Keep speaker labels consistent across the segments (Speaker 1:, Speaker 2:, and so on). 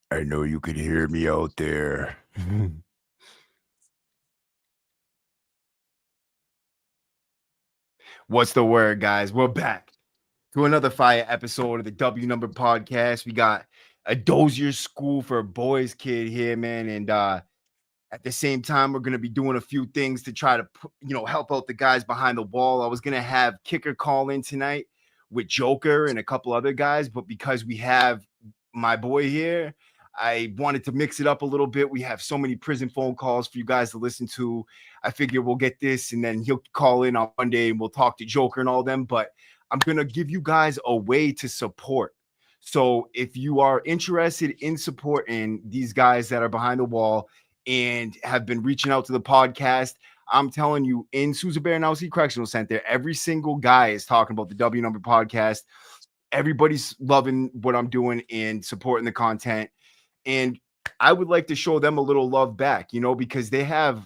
Speaker 1: I know you could hear me out there. What's the word, guys? We're back to another fire episode of the W Number Podcast. We got a Dozier School for Boys kid here, man, and at the same time, we're gonna be doing a few things to try to help out the guys behind the wall. I was gonna have Kicker call in tonight with Joker and a couple other guys, but because we have my boy here, I wanted to mix it up a little bit. We have so many prison phone calls for you guys to listen to. I figure we'll get this, and then he'll call in on Monday, and we'll talk to Joker and all them. But I'm gonna give you guys a way to support. So if you are interested in supporting these guys that are behind the wall and have been reaching out to the podcast, I'm telling you, in Sousa Baranowski Correctional Center, every single guy is talking about the W Number Podcast. Everybody's loving what I'm doing and supporting the content. And I would like to show them a little love back, because they have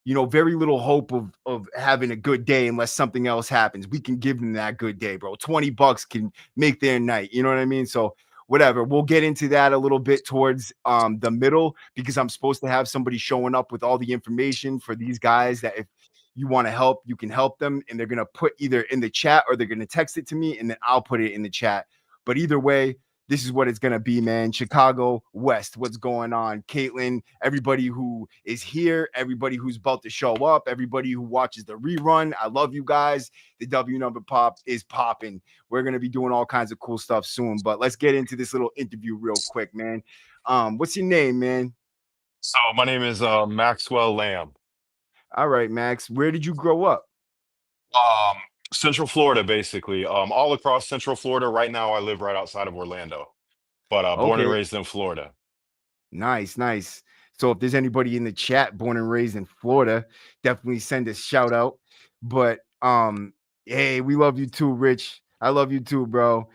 Speaker 1: very little hope of having a good day unless something else happens. We can give them that good day, bro. $20 can make their night. You know what I mean? So whatever. We'll get into that a little bit towards the middle, because I'm supposed to have somebody showing up with all the information for these guys that if you want to help, you can help them. And they're gonna put either in the chat or they're gonna text it to me and then I'll put it in the chat. But either way, this is what it's going to be, man. Chicago West, what's going on? Caitlin, everybody who is here, everybody who's about to show up, everybody who watches the rerun. I love you guys. The W Number Pop is popping. We're going to be doing all kinds of cool stuff soon, but let's get into this little interview real quick, man. What's your name, man?
Speaker 2: So my name is Maxwell Lamb.
Speaker 1: All right, Max. Where did you grow up?
Speaker 2: Um, Central Florida, basically. All across Central Florida. Right now, I live right outside of Orlando, but born and
Speaker 1: Okay.
Speaker 2: raised in Florida.
Speaker 1: Nice, nice. So if there's anybody in the chat born and raised in Florida, definitely send a shout out. But hey, we love you too, Rich. I love you too, bro.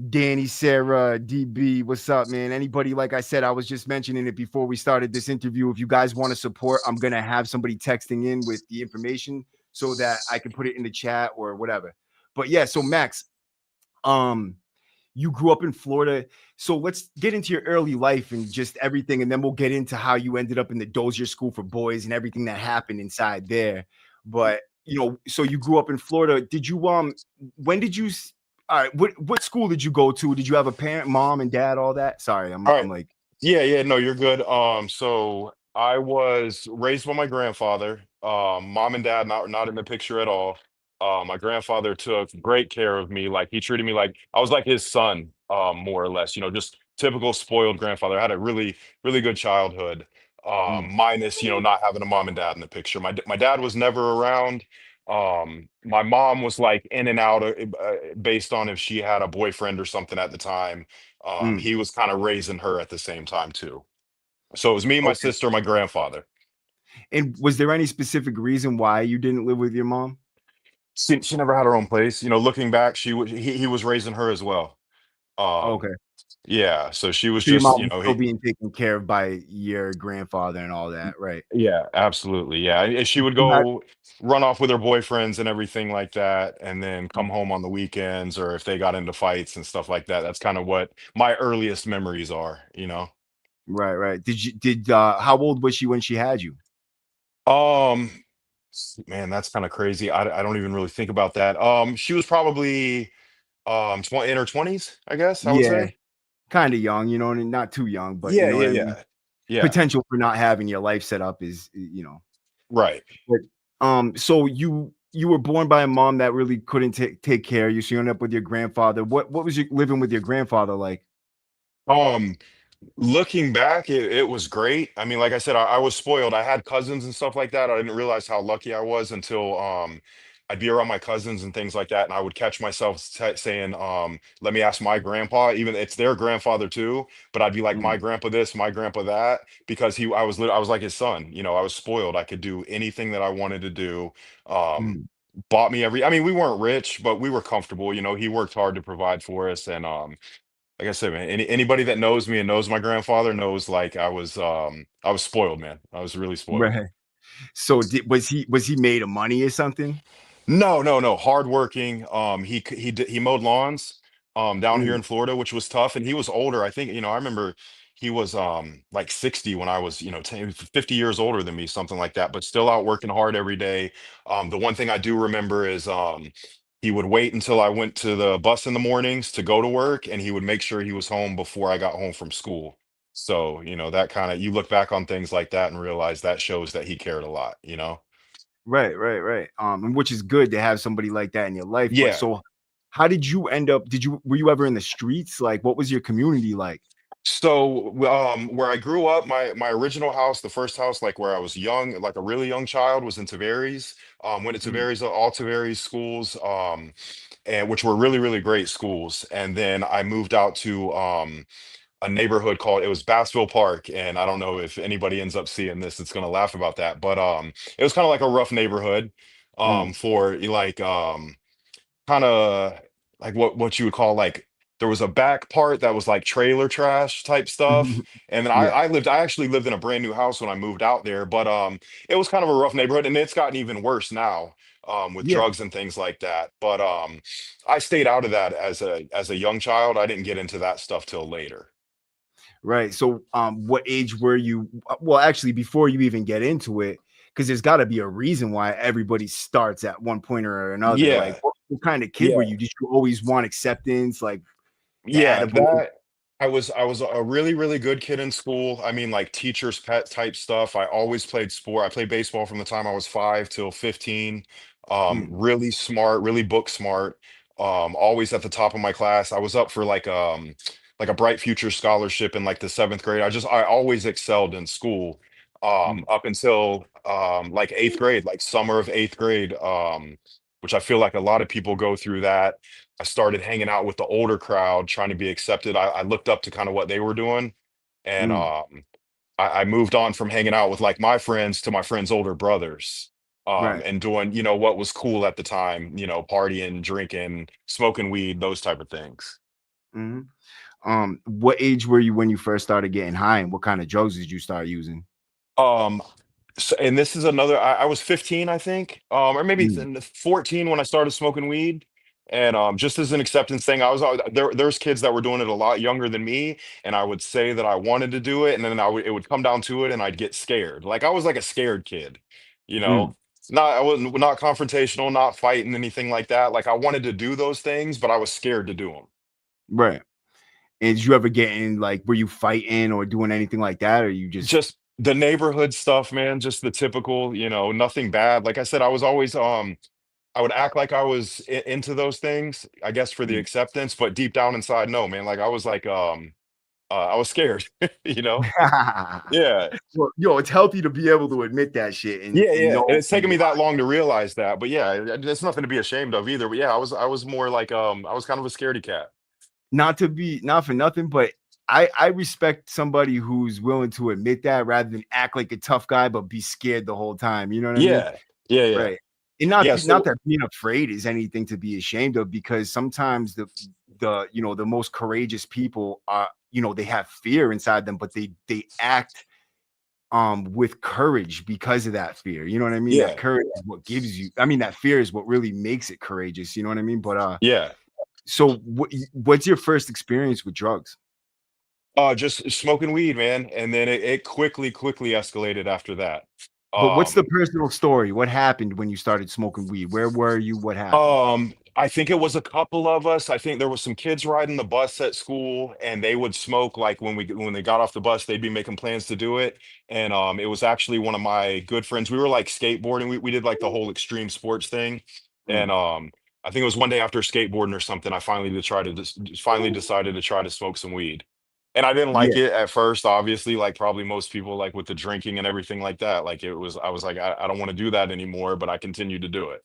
Speaker 1: Danny, Sarah, DB, what's up, man? Anybody, like I said, I was just mentioning it before we started this interview. If you guys want to support, I'm gonna have somebody texting in with the information so that I can put it in the chat or whatever. But yeah, so Max, um, you grew up in Florida. So let's get into your early life and just everything. And then we'll get into how you ended up in the Dozier School for Boys and everything that happened inside there. But, so you grew up in Florida. Did you, when did you, all right, what school did you go to? Did you have a parent, mom and dad, all that? Sorry,
Speaker 2: All
Speaker 1: I'm
Speaker 2: right.
Speaker 1: like,
Speaker 2: Yeah. No, you're good. So I was raised by my grandfather. Mom and dad not in the picture at all. My grandfather took great care of me. Like he treated me like I was like his son, more or less. Just typical spoiled grandfather. I had a really good childhood.
Speaker 1: mm,
Speaker 2: Minus not having a mom and dad in the picture. My dad was never around. My mom was like in and out based on if she had a boyfriend or something at the time.
Speaker 1: mm,
Speaker 2: He was kind of raising her at the same time too. So it was me, my
Speaker 1: okay.
Speaker 2: sister, my grandfather.
Speaker 1: And was there any specific reason why you didn't live with your mom?
Speaker 2: She never had her own place. Looking back, he was raising her as well. Um,
Speaker 1: Okay.
Speaker 2: yeah, so she was
Speaker 1: So your
Speaker 2: just,
Speaker 1: mom was still being taken care of by your grandfather and all that, right?
Speaker 2: yeah, absolutely. Yeah. And she would
Speaker 1: You had
Speaker 2: go run off with her boyfriends and everything like that, and then come
Speaker 1: mm.
Speaker 2: home on the weekends or if they got into fights and stuff like that. That's kind of what my earliest memories are.
Speaker 1: Right, right. How old was she when she had you?
Speaker 2: Um, Man, that's kind of crazy. I don't even really think about that. She was probably 20 in her 20s, I guess I would
Speaker 1: Yeah,
Speaker 2: say.
Speaker 1: kinda young, and not too young, but you
Speaker 2: Yeah,
Speaker 1: know
Speaker 2: yeah,
Speaker 1: what I mean?
Speaker 2: yeah. Yeah,
Speaker 1: Potential for not having your life set up is,
Speaker 2: right.
Speaker 1: but, so you were born by a mom that really couldn't take care of you, so you ended up with your grandfather. What was your living with your grandfather like?
Speaker 2: Um, Looking back, it was great. I mean, like I said, I was spoiled. I had cousins and stuff like that. I didn't realize how lucky I was until I'd be around my cousins and things like that, and I would catch myself saying, "Let me ask my grandpa." Even it's their grandfather too, but I'd be like, "My
Speaker 1: Mm,
Speaker 2: grandpa this, my grandpa that," because I was like his son. I was spoiled. I could do anything that I wanted to do. Um,
Speaker 1: mm.
Speaker 2: Bought me every. I mean, we weren't rich, but we were comfortable. He worked hard to provide for us, and like I said, man, anybody that knows me and knows my grandfather knows like I was spoiled, man. I was really spoiled.
Speaker 1: Right. So was he made of money or something?
Speaker 2: No, no, no, hardworking. He mowed lawns down here
Speaker 1: Mm,
Speaker 2: in Florida, which was tough. And he was older. I think, I remember he was like 60 when I was, 50 years older than me, something like that, but still out working hard every day. The one thing I do remember is he would wait until I went to the bus in the mornings to go to work, and he would make sure he was home before I got home from school. So, that kind of, you look back on things like that and realize that shows that he cared a lot, you know?
Speaker 1: Right, right, right. And which is good to have somebody like that in your life. But
Speaker 2: Yeah.
Speaker 1: so how did you end up were you ever in the streets? Like what was your community like?
Speaker 2: So, where I grew up, my original house, the first house, like where I was young, like a really young child, was in Tavares. Went to
Speaker 1: Mm,
Speaker 2: Tavares, all Tavares schools, and which were really, really great schools. And then I moved out to a neighborhood called, it was Bassville Park, and I don't know if anybody ends up seeing this, it's gonna laugh about that, but it was kind of like a rough neighborhood,
Speaker 1: mm.
Speaker 2: for like kind of like what you would call like, there was a back part that was like trailer trash type stuff. And then
Speaker 1: Yeah,
Speaker 2: I actually lived in a brand new house when I moved out there, but it was kind of a rough neighborhood, and it's gotten even worse now, with
Speaker 1: yeah.
Speaker 2: drugs and things like that. But I stayed out of that as a young child. I didn't get into that stuff till later.
Speaker 1: Right. So what age were you? Well, actually, before you even get into it, because there's got to be a reason why everybody starts at one point or another. Like
Speaker 2: Yeah.
Speaker 1: what kind of kid were
Speaker 2: Yeah.
Speaker 1: you? Did you always want acceptance? Like the
Speaker 2: Yeah,
Speaker 1: attaboy?
Speaker 2: that I was a really, really good kid in school. I mean, like teacher's pet type stuff. I always played sport. I played baseball from the time I was 5 till 15.
Speaker 1: Mm,
Speaker 2: Really smart, really book smart. Always at the top of my class. I was up for like a bright future scholarship in like the 7th grade. I always excelled in school.
Speaker 1: mm,
Speaker 2: Up until like 8th grade, like summer of 8th grade, which I feel like a lot of people go through that. I started hanging out with the older crowd, trying to be accepted. I looked up to kind of what they were doing, and
Speaker 1: mm.
Speaker 2: I moved on from hanging out with like my friends to my friends' older brothers,
Speaker 1: Right.
Speaker 2: and doing what was cool at the time, partying, drinking, smoking weed, those type of things.
Speaker 1: Mhm. What age were you when you first started getting high, and what kind of drugs did you start using?
Speaker 2: Um, and this is another, I was 15, I think, or maybe
Speaker 1: Mm,
Speaker 2: 14 when I started smoking weed. And just as an acceptance thing, I was there's kids that were doing it a lot younger than me, and I would say that I wanted to do it, and then it would come down to it, and I'd get scared. Like I was like a scared kid, you
Speaker 1: mm,
Speaker 2: know. Not I wasn't not confrontational, not fighting anything like that. Like I wanted to do those things, but I was scared to do them.
Speaker 1: right. And did you ever get in like were you fighting or doing anything like that, or you just
Speaker 2: Just the neighborhood stuff, man. Just the typical, nothing bad. Like I said, I was always I would act like I was into those things, I guess, for the
Speaker 1: mm.
Speaker 2: acceptance, but deep down inside, no, man. Like I was like, I was scared, you know? Yeah,
Speaker 1: Well, yo, it's healthy to be able to admit that shit and
Speaker 2: yeah, yeah. And
Speaker 1: know
Speaker 2: it's
Speaker 1: when
Speaker 2: taken
Speaker 1: you're
Speaker 2: me that long to realize that, but yeah, it's nothing to be ashamed of either. But yeah, I was more like, I was kind of a scaredy cat.
Speaker 1: not to be not for nothing, but I respect somebody who's willing to admit that rather than act like a tough guy, but be scared the whole time. You know what I mean?
Speaker 2: Yeah, yeah, yeah,
Speaker 1: Right. And
Speaker 2: yeah.
Speaker 1: not
Speaker 2: So
Speaker 1: that being afraid is anything to be ashamed of, because sometimes the most courageous people are, they have fear inside them, but they act with courage because of that fear. You know what I mean? That
Speaker 2: yeah,
Speaker 1: courage is what gives you, I mean, that fear is what really makes it courageous. You know what I mean? But
Speaker 2: yeah.
Speaker 1: so what's your first experience with drugs?
Speaker 2: Just smoking weed, man, and then it quickly escalated after that.
Speaker 1: But what's the
Speaker 2: Um,
Speaker 1: personal story? What happened when you started smoking weed? Where were you? What happened?
Speaker 2: I think it was a couple of us. I think there was some kids riding the bus at school, and they would smoke like when they got off the bus, they'd be making plans to do it. And it was actually one of my good friends. We were like skateboarding. We did like the whole extreme sports thing. And
Speaker 1: Mm,
Speaker 2: I think it was one day after skateboarding or something, I finally decided to try to smoke some weed. And I didn't
Speaker 1: yeah.
Speaker 2: like it at first, obviously, like probably most people, like with the drinking and everything like that. Like I was like, I don't want to do that anymore, but I continued to do it.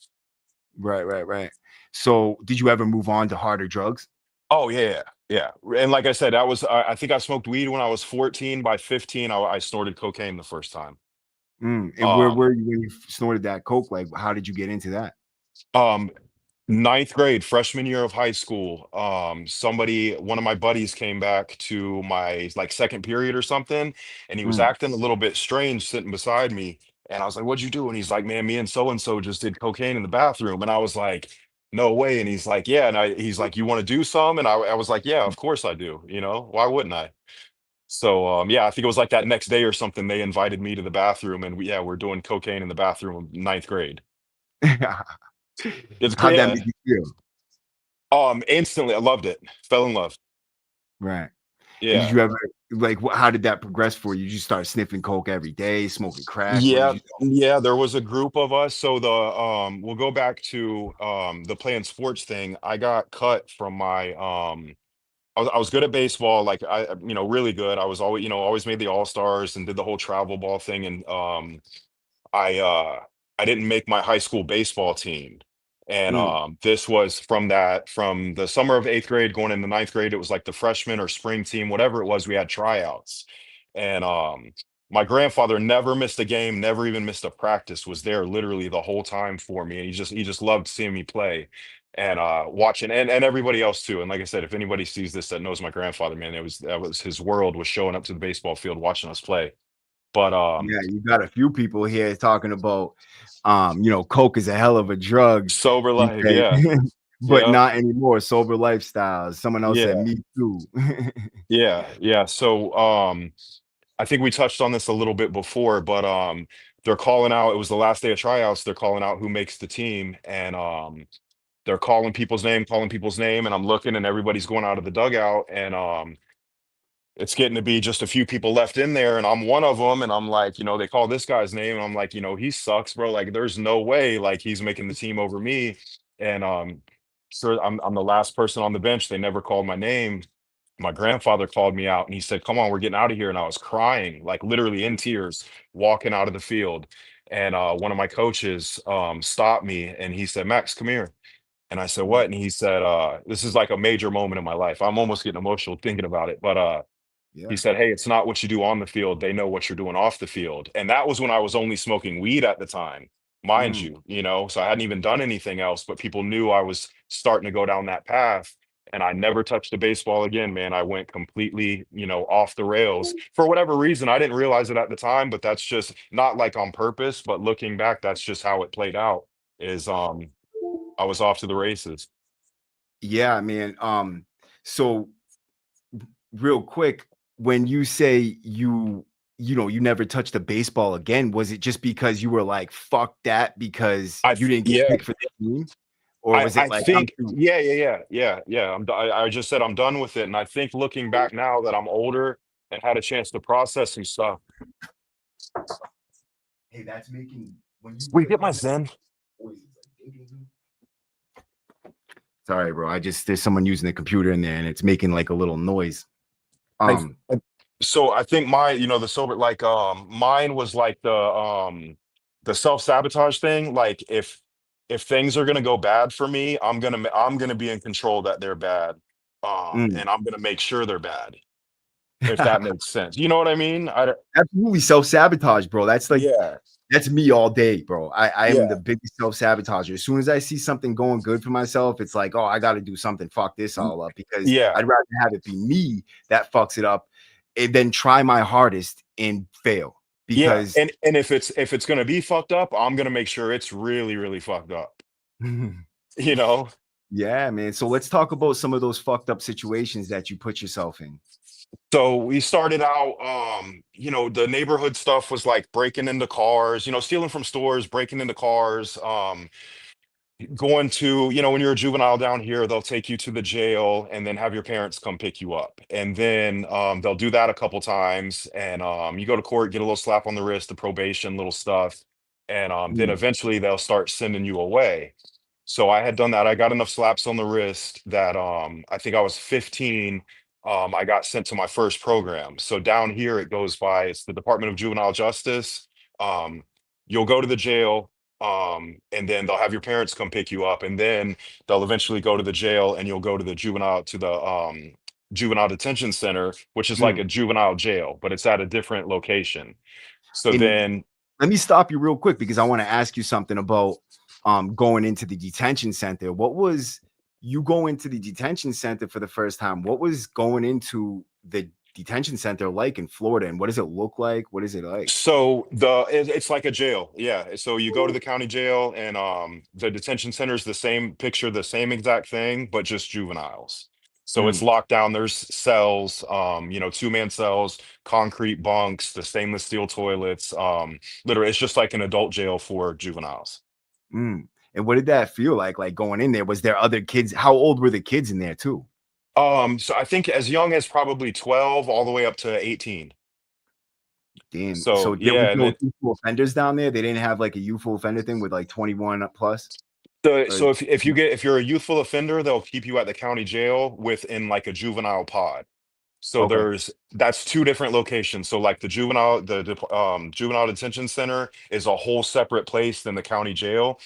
Speaker 1: Right, right, right. So, did you ever move on to harder drugs?
Speaker 2: Oh, yeah, yeah, and like I said, I think I smoked weed when I was 14. By 15, I snorted cocaine the first time.
Speaker 1: And where
Speaker 2: Um
Speaker 1: were you when you snorted that coke? Like, how did you get into that?
Speaker 2: um, 9th grade, freshman year of high school, one of my buddies came back to my, like, 2nd period or something, and he was
Speaker 1: Mm.
Speaker 2: acting a little bit strange sitting beside me, and I was like, "What'd you do?" And he's like, "Man, me and so and so just did cocaine in the bathroom," and I was like, "No way," and he's like, "Yeah," and he's like, "You wanna do some?" And I was like, "Yeah, of course I do," you know? Why wouldn't I? So yeah, I think it was like that next day or something. They invited me to the bathroom, and we're doing cocaine in the bathroom in ninth grade. It's
Speaker 1: How'd that
Speaker 2: yeah.
Speaker 1: make you feel?
Speaker 2: Instantly, I loved it. Fell in love.
Speaker 1: Right. And did
Speaker 2: Yeah.
Speaker 1: you ever like how did that progress for you? Did you start sniffing coke every day, smoking crack? What did
Speaker 2: Yeah,
Speaker 1: you
Speaker 2: yeah, there was a group of us. So we'll go back to the playing sports thing. I got cut from my I was good at baseball, like really good. I was always, always made the all-stars and did the whole travel ball thing. And I uh I didn't make my high school baseball team. And
Speaker 1: Mm,
Speaker 2: this was from the summer of eighth grade going into ninth grade. It was like the freshman or spring team, whatever it was, we had tryouts. And my grandfather never missed a game, never even missed a practice, was there literally the whole time for me. And he just loved seeing me play and watching and everybody else too. And like I said, if anybody sees this that knows my grandfather, man, that was his world, was showing up to the baseball field watching us play. But
Speaker 1: yeah, you got a few people here talking about coke is a hell of a drug.
Speaker 2: sober
Speaker 1: You
Speaker 2: life,
Speaker 1: say,
Speaker 2: yeah.
Speaker 1: but
Speaker 2: Yeah.
Speaker 1: not anymore. Sober lifestyles. Someone else said
Speaker 2: Yeah.
Speaker 1: me too.
Speaker 2: Yeah. Yeah. So I think we touched on this a little bit before, but they're calling out, it was the last day of tryouts, they're calling out who makes the team. And they're calling people's name, and I'm looking and everybody's going out of the dugout. And it's getting to be just a few people left in there, and I'm one of them. And I'm like, they call this guy's name, and I'm like, he sucks, bro. Like, there's no way, like, he's making the team over me. And so I'm the last person on the bench. They never called my name. My grandfather called me out and he said, "Come on, we're getting out of here." And I was crying, like literally in tears, walking out of the field. And one of my coaches stopped me and he said, "Max, come here." And I said,
Speaker 1: Mm,
Speaker 2: "What?" And he said, "This is like a major moment in my life. I'm almost getting emotional thinking about it." But he
Speaker 1: yeah.
Speaker 2: said, "Hey, it's not what you do on the field. They know what you're doing off the field." And that was when I was only smoking weed at the time, mind
Speaker 1: Mm.
Speaker 2: you. So I hadn't even done anything else, but people knew I was starting to go down that path. And I never touched a baseball again, man. I went completely, off the rails for whatever reason. I didn't realize it at the time, but that's just not like on purpose. But looking back, that's just how it played out. Is I was off to the races.
Speaker 1: Yeah, man. So real quick, when you say you never touched a baseball again, was it just because you were like, fuck that, because you didn't get
Speaker 2: Yeah,
Speaker 1: picked for the team? Or
Speaker 2: I
Speaker 1: was it
Speaker 2: I
Speaker 1: like I'm
Speaker 2: think
Speaker 1: too
Speaker 2: yeah. I just said I'm done with it, and I think looking back now that I'm older and had a chance to process some stuff.
Speaker 1: hey, that's making when you
Speaker 2: Will you
Speaker 1: get
Speaker 2: get
Speaker 1: when
Speaker 2: my
Speaker 1: that
Speaker 2: Zen?
Speaker 1: voice is like ding, ding, ding. Sorry, bro. I just there's someone using the computer in there and it's making like a little noise.
Speaker 2: I
Speaker 1: Um,
Speaker 2: so I think the sober, like mine was like the self-sabotage thing. Like if things are gonna go bad for me, I'm gonna be in control that they're bad.
Speaker 1: mm.
Speaker 2: And I'm gonna make sure they're bad, if that makes sense. You know what I mean?
Speaker 1: Absolutely self-sabotage, bro. That's like
Speaker 2: Yeah,
Speaker 1: that's me all day, bro. I am the
Speaker 2: yeah.
Speaker 1: biggest self-sabotager. As soon as I see something going good for myself, it's like, oh, I got to do something. Fuck this all up because
Speaker 2: Yeah,
Speaker 1: I'd rather have it be me that fucks it up and then try my hardest and fail
Speaker 2: yeah,
Speaker 1: because
Speaker 2: and if it's gonna be fucked up, I'm gonna make sure it's really, really fucked up, you know?
Speaker 1: yeah, man. So let's talk about some of those fucked up situations that you put yourself in.
Speaker 2: So we started out, the neighborhood stuff was like breaking into cars, stealing from stores, breaking into cars, going to, when you're a juvenile down here, they'll take you to the jail and then have your parents come pick you up. And then they'll do that a couple times. And you go to court, get a little slap on the wrist, the probation, little stuff. And then
Speaker 1: Mm,
Speaker 2: eventually they'll start sending you away. So I had done that. I got enough slaps on the wrist that I think I was 15. I got sent to my first program. So down here it goes by, it's the Department of Juvenile Justice. Um, you'll go to the jail, and then they'll have your parents come pick you up, and then they'll eventually go to the jail and you'll go to the juvenile detention center, which is like
Speaker 1: mm.
Speaker 2: a juvenile jail, but it's at a different location. So
Speaker 1: And
Speaker 2: then
Speaker 1: let me stop you real quick because I want to ask you something about going into the detention center. What was you going to the detention center for the first time? What was going into the detention center like in Florida, and what does it look like? What is it like?
Speaker 2: So it's like a jail, yeah. So you go to the county jail, and the detention center is the same picture, the same exact thing, but just juveniles. So it's
Speaker 1: Mm,
Speaker 2: locked down. There's cells, two-man cells, concrete bunks, the stainless steel toilets. Literally, it's just like an adult jail for juveniles.
Speaker 1: mm. And what did that feel like going in there? Was there other kids? How old were the kids in there too?
Speaker 2: So I think as young as probably 12 all the way up to 18.
Speaker 1: Damn.
Speaker 2: So
Speaker 1: So there was
Speaker 2: yeah, and
Speaker 1: no
Speaker 2: then
Speaker 1: youthful offenders down there? They didn't have like a youthful offender thing with like 21 plus? Or
Speaker 2: so if you're a youthful offender, they'll keep you at the county jail within like a juvenile pod. So
Speaker 1: okay.
Speaker 2: that's two different locations. So like the juvenile detention center is a whole separate place than the county jail.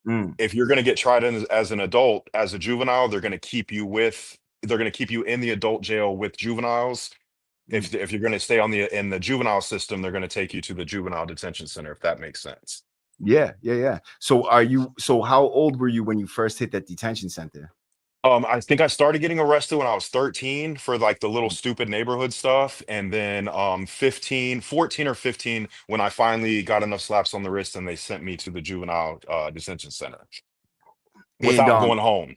Speaker 1: Mm,
Speaker 2: If you're going to get tried in as an adult, as a juvenile, they're going to keep you in the adult jail with juveniles.
Speaker 1: mm.
Speaker 2: If you're going to stay in the juvenile system, they're going to take you to the juvenile detention center, if that makes sense.
Speaker 1: Yeah, yeah, yeah. So how old were you when you first hit that detention center?
Speaker 2: I think I started getting arrested when I was 13 for like the little stupid neighborhood stuff. And then 14 or 15 when I finally got enough slaps on the wrist and they sent me to the juvenile detention center
Speaker 1: And
Speaker 2: without going home.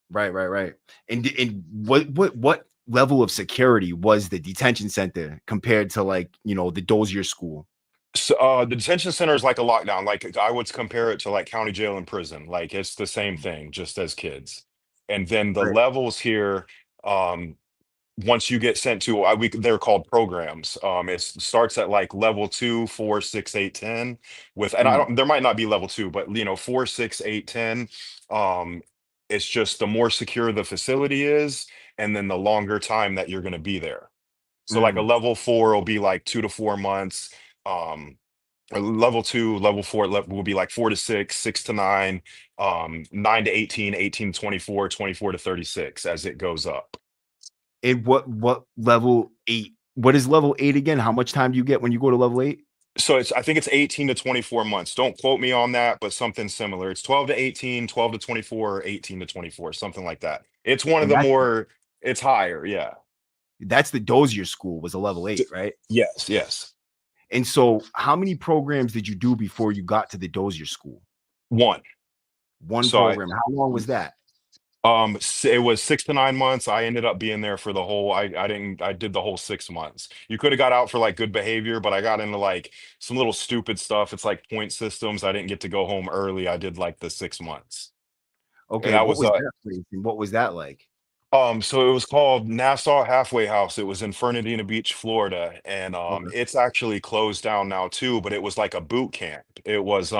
Speaker 1: right, right, right. And what level of security was the detention center compared to like, the Dozier school?
Speaker 2: So the detention center is like a lockdown. Like I would compare it to like county jail and prison. Like it's the same thing, just as kids. And then the
Speaker 1: Right.
Speaker 2: levels here, um, once you get sent to they're called programs. It starts at like level 2, 4, 6, 8, 10. And I
Speaker 1: Mm,
Speaker 2: don't, there might not be level 2, but 4, 6, 8, 10. um it's just the more secure the facility is, and then the longer time that you're going to be there. So like a
Speaker 1: mm.
Speaker 2: level 4 will be like 2 to 4 months. um a level 2, level 4 will be like 4 to 6, 6 to 9, 9 to 18, 18 to 24, 24 to 36 as it goes up.
Speaker 1: And what level 8? What is level 8 again? How much time do you get when you go to level 8?
Speaker 2: So I think it's 18 to 24 months. Don't quote me on that, but something similar. It's 12 to 18, 12 to 24, 18 to 24, something like that. It's one of
Speaker 1: And
Speaker 2: the more, it's higher. Yeah.
Speaker 1: that's the Dozier school was a level
Speaker 2: D-
Speaker 1: 8, right?
Speaker 2: yes, yes.
Speaker 1: And so how many programs did you do before you got to the Dozier school?
Speaker 2: One.
Speaker 1: One
Speaker 2: So
Speaker 1: program. How long was that?
Speaker 2: it was 6 to 9 months. I ended up being there for the whole, I did the whole 6 months. You could have got out for like good behavior, but I got into like some little stupid stuff. It's like point systems. I didn't get to go home early. I did like the 6 months. And
Speaker 1: Okay,
Speaker 2: that
Speaker 1: what
Speaker 2: was
Speaker 1: was that place and what was that like?
Speaker 2: so it was called Nassau Halfway House. It was in Fernandina Beach, Florida, and
Speaker 1: Okay.
Speaker 2: it's actually closed down now too, but it was like a boot camp. It was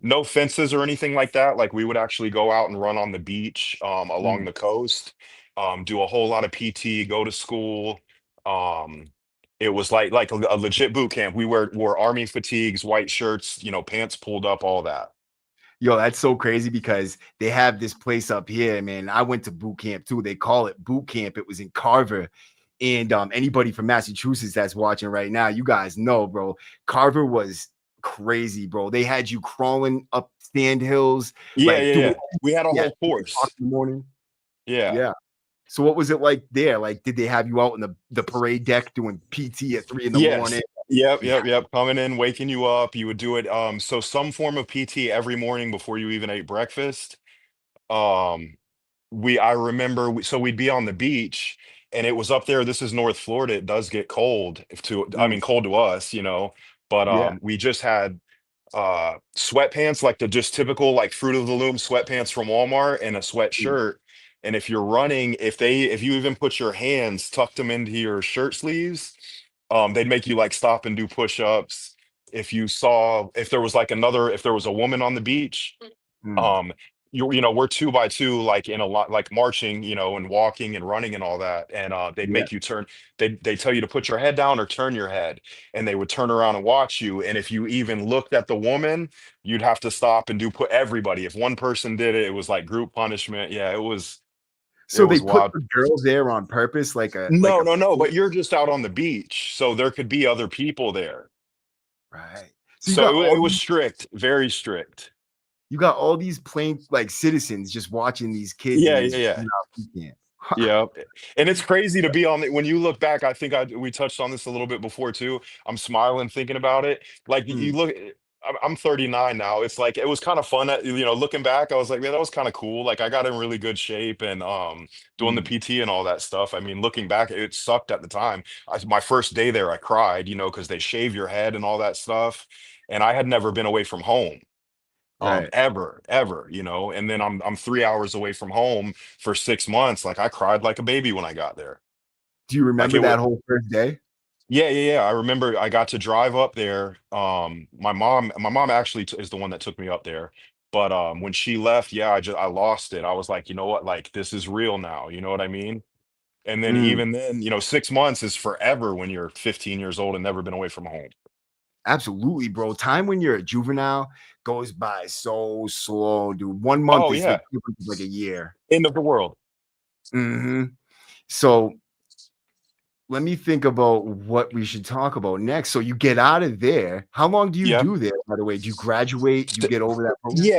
Speaker 2: no fences or anything like that. Like we would actually go out and run on the beach along
Speaker 1: Mm.
Speaker 2: the coast, do a whole lot of PT, go to school. Um it was like a legit boot camp. We wore army fatigues, white shirts, pants pulled up, all that.
Speaker 1: Yo, that's so crazy because they have this place up here, man. I went to boot camp too. They call it boot camp. It was in Carver. And anybody from Massachusetts that's watching right now, you guys know, bro. Carver was crazy, bro. They had you crawling up sand hills,
Speaker 2: Yeah,
Speaker 1: like
Speaker 2: yeah,
Speaker 1: doing
Speaker 2: yeah. We had a
Speaker 1: yeah,
Speaker 2: whole
Speaker 1: 2 o'clock
Speaker 2: course.
Speaker 1: in the morning.
Speaker 2: Yeah.
Speaker 1: Yeah. So what was it like there? Like, did they have you out in the parade deck doing PT at 3 in the
Speaker 2: Yes.
Speaker 1: morning?
Speaker 2: Yep,
Speaker 1: Yeah.
Speaker 2: yep, yep. Coming in, waking you up. You would do it. So some form of PT every morning before you even ate breakfast. Um, I remember, so we'd be on the beach and it was up there. This is North Florida. It does get cold I
Speaker 1: Mm,
Speaker 2: mean, cold to us, but
Speaker 1: yeah.
Speaker 2: we just had sweatpants, like the just typical like Fruit of the Loom sweatpants from Walmart, and a
Speaker 1: Mm,
Speaker 2: sweatshirt. And if you're running, if you even put your hands, tucked them into your shirt sleeves, they'd make you like stop and do push-ups. If there was like if there was a woman on the beach,
Speaker 1: mm,
Speaker 2: um we're 2 by 2, like in a lot, like marching, and walking and running and all that, and they'd
Speaker 1: yeah.
Speaker 2: make you turn. They tell you to put your head down or turn your head, and they would turn around and watch you, and if you even looked at the woman, you'd have to stop and put everybody. If one person did it, it was like group punishment. Yeah, it
Speaker 1: So they
Speaker 2: was
Speaker 1: put
Speaker 2: wild.
Speaker 1: the girl there on purpose, like
Speaker 2: No,
Speaker 1: a
Speaker 2: no, no, but you're just out on the beach, so there could be other people there.
Speaker 1: right. So
Speaker 2: So it was strict, very strict.
Speaker 1: you got all these plain like citizens just watching these kids in
Speaker 2: Yeah,
Speaker 1: this
Speaker 2: yeah, yeah.
Speaker 1: juvenile boot camp.
Speaker 2: Yeah, and it's crazy to be on it when you look back. I think we touched on this a little bit before too. I'm smiling thinking about it. Like you
Speaker 1: Mm,
Speaker 2: look. I'm 39 now. It's like it was kind of fun looking back, I was like, "Man, that was kind of cool." Like I got in really good shape and doing the
Speaker 1: Mm,
Speaker 2: PT and all that stuff. I mean, looking back, it sucked at the time. My first day there, I cried, because they shave your head and all that stuff. And I had never been away from home
Speaker 1: right.
Speaker 2: ever. And then I'm 3 hours away from home for 6 months. Like I cried like a baby when I got there.
Speaker 1: Do you
Speaker 2: Like
Speaker 1: remember
Speaker 2: it was
Speaker 1: that whole first day?
Speaker 2: yeah. I remember I got to drive up there. My mom actually is the one that took me up there. But when she left, yeah, I lost it. I was like, you know what? Like this is real now. You know what I mean? And then
Speaker 1: Mm,
Speaker 2: even then, 6 months is forever when you're 15 years old and never been away from home.
Speaker 1: absolutely, bro. Time when you're a juvenile goes by so slow, dude. 1 month
Speaker 2: Oh
Speaker 1: is the
Speaker 2: yeah,
Speaker 1: equivalent of like a year.
Speaker 2: end of the world.
Speaker 1: Mhm. So, let me think about what we should talk about next. So you get out of there. How long do you
Speaker 2: Yeah.
Speaker 1: do there, by the way? Do you graduate? Do you get over that program?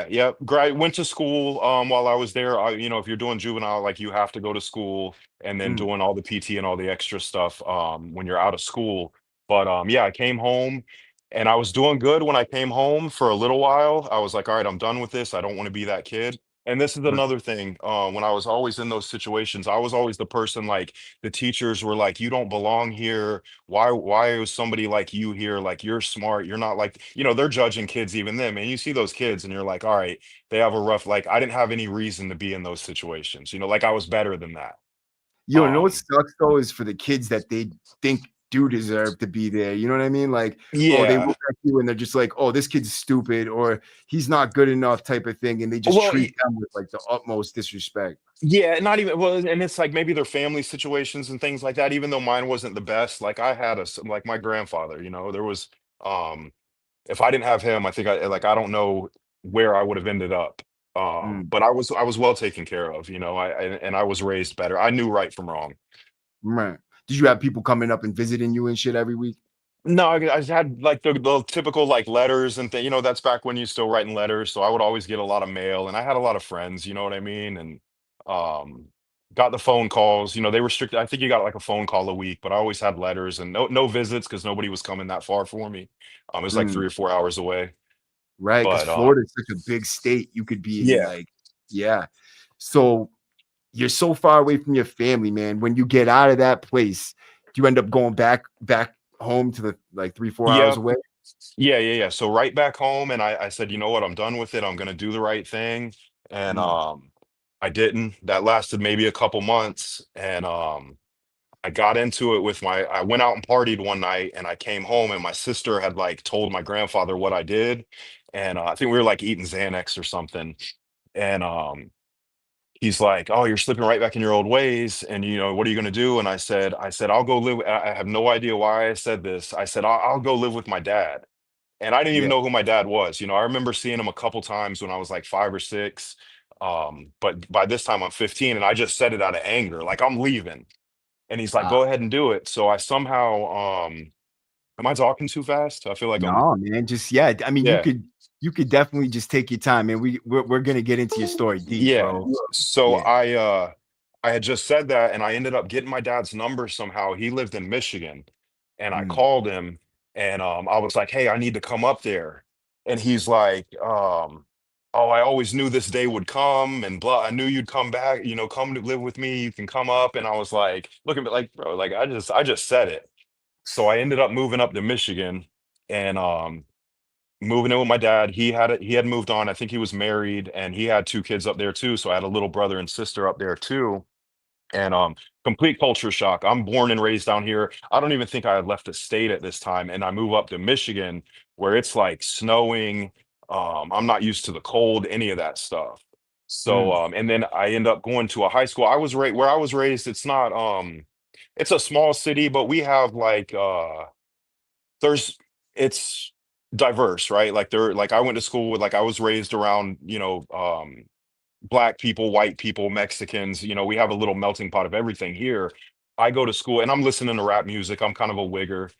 Speaker 2: Yeah. Went to school while I was there. If you're doing juvenile, like you have to go to school and then
Speaker 1: Mm,
Speaker 2: doing all the PT and all the extra stuff when you're out of school. But yeah, I came home and I was doing good when I came home for a little while. I was like, all right, I'm done with this. I don't want to be that kid. And this is
Speaker 1: right.
Speaker 2: another thing. When I was always in those situations, I was always the person like the teachers were like, you don't belong here. Why is somebody like you here? Like you're smart, you're not like, they're judging kids even then, and you see those kids and you're like, all right, they have a rough, like I didn't have any reason to be in those situations, like I was better than that.
Speaker 1: Know what
Speaker 2: um
Speaker 1: sucks though is for the kids that they think do deserve to be there. You know what I mean? Like, oh, they
Speaker 2: yeah.
Speaker 1: look at you and they're just like, oh, this kid's stupid or he's not good enough type of thing. And they just
Speaker 2: Well,
Speaker 1: treat them with like the utmost disrespect.
Speaker 2: yeah, not even well, and it's like maybe their family situations and things like that, even though mine wasn't the best. Like I had like my grandfather, there was um if I didn't have him, I think I don't know where I would have ended up.
Speaker 1: Mm,
Speaker 2: But I was well taken care of, and I was raised better. I knew right from wrong.
Speaker 1: right. Did you have people coming up and visiting you and shit every week?
Speaker 2: No, I just had like the typical like letters and thing. That's back when you still writing letters. So I would always get a lot of mail, and I had a lot of friends. You know what I mean? And um, got the phone calls. They were strict. I think you got like a phone call a week, but I always had letters and no visits because nobody was coming that far for me. It was like
Speaker 1: Mm.
Speaker 2: 3 or 4 hours away.
Speaker 1: Right, because
Speaker 2: But
Speaker 1: Florida is such a big state, you could be in,
Speaker 2: yeah,
Speaker 1: like yeah. So, you're so far away from your family, man. When you get out of that place, do you end up going back home to the like 3, 4 hours
Speaker 2: yeah.
Speaker 1: away?
Speaker 2: Yeah. So right back home, and I said, you know what, I'm done with it. I'm gonna do the right thing. And
Speaker 1: Mm,
Speaker 2: I didn't. That lasted maybe a couple months, and I got into it with I went out and partied one night, and I came home, and my sister had like told my grandfather what I did, and I think we were like eating Xanax or something, and he's like, "Oh, you're slipping right back in your old ways, and what are you gonna do?" And I said, "I'll go live." I have no idea why I said this. I said, "I'll go live with my dad." And I didn't even
Speaker 1: yeah,
Speaker 2: know who my dad was. I remember seeing him a couple times when I was like 5 or 6. But by this time I'm 15, and I just said it out of anger, like I'm leaving. And he's like,
Speaker 1: uh,
Speaker 2: "Go ahead and do it." So I somehow am I talking too fast? I feel like I'm
Speaker 1: no, man, just yeah, I mean,
Speaker 2: yeah.
Speaker 1: you could definitely just take your time, man. We're gonna get into your story deep,
Speaker 2: Yeah.
Speaker 1: bro.
Speaker 2: So
Speaker 1: Yeah,
Speaker 2: I had just said that, and I ended up getting my dad's number somehow. He lived in Michigan, and I
Speaker 1: mm,
Speaker 2: called him, and I was like, "Hey, I need to come up there." And he's like, "Oh, I always knew this day would come and blah. I knew you'd come back, come to live with me. You can come up." And I was like, look at me like, bro, like I just said it. So I ended up moving up to Michigan and moving in with my dad. He had moved on. I think he was married and he had 2 kids up there too. So I had a little brother and sister up there too. And complete culture shock. I'm born and raised down here. I don't even think I had left the state at this time. And I move up to Michigan where it's like snowing. I'm not used to the cold, any of that stuff. So
Speaker 1: mm,
Speaker 2: and then I end up going to a high school. I was right where I was raised, it's not it's a small city, but we have like there's it's diverse, right? Like I went to school with like I was raised around, black people, white people, Mexicans, we have a little melting pot of everything here. I go to school and I'm listening to rap music. I'm kind of a wigger.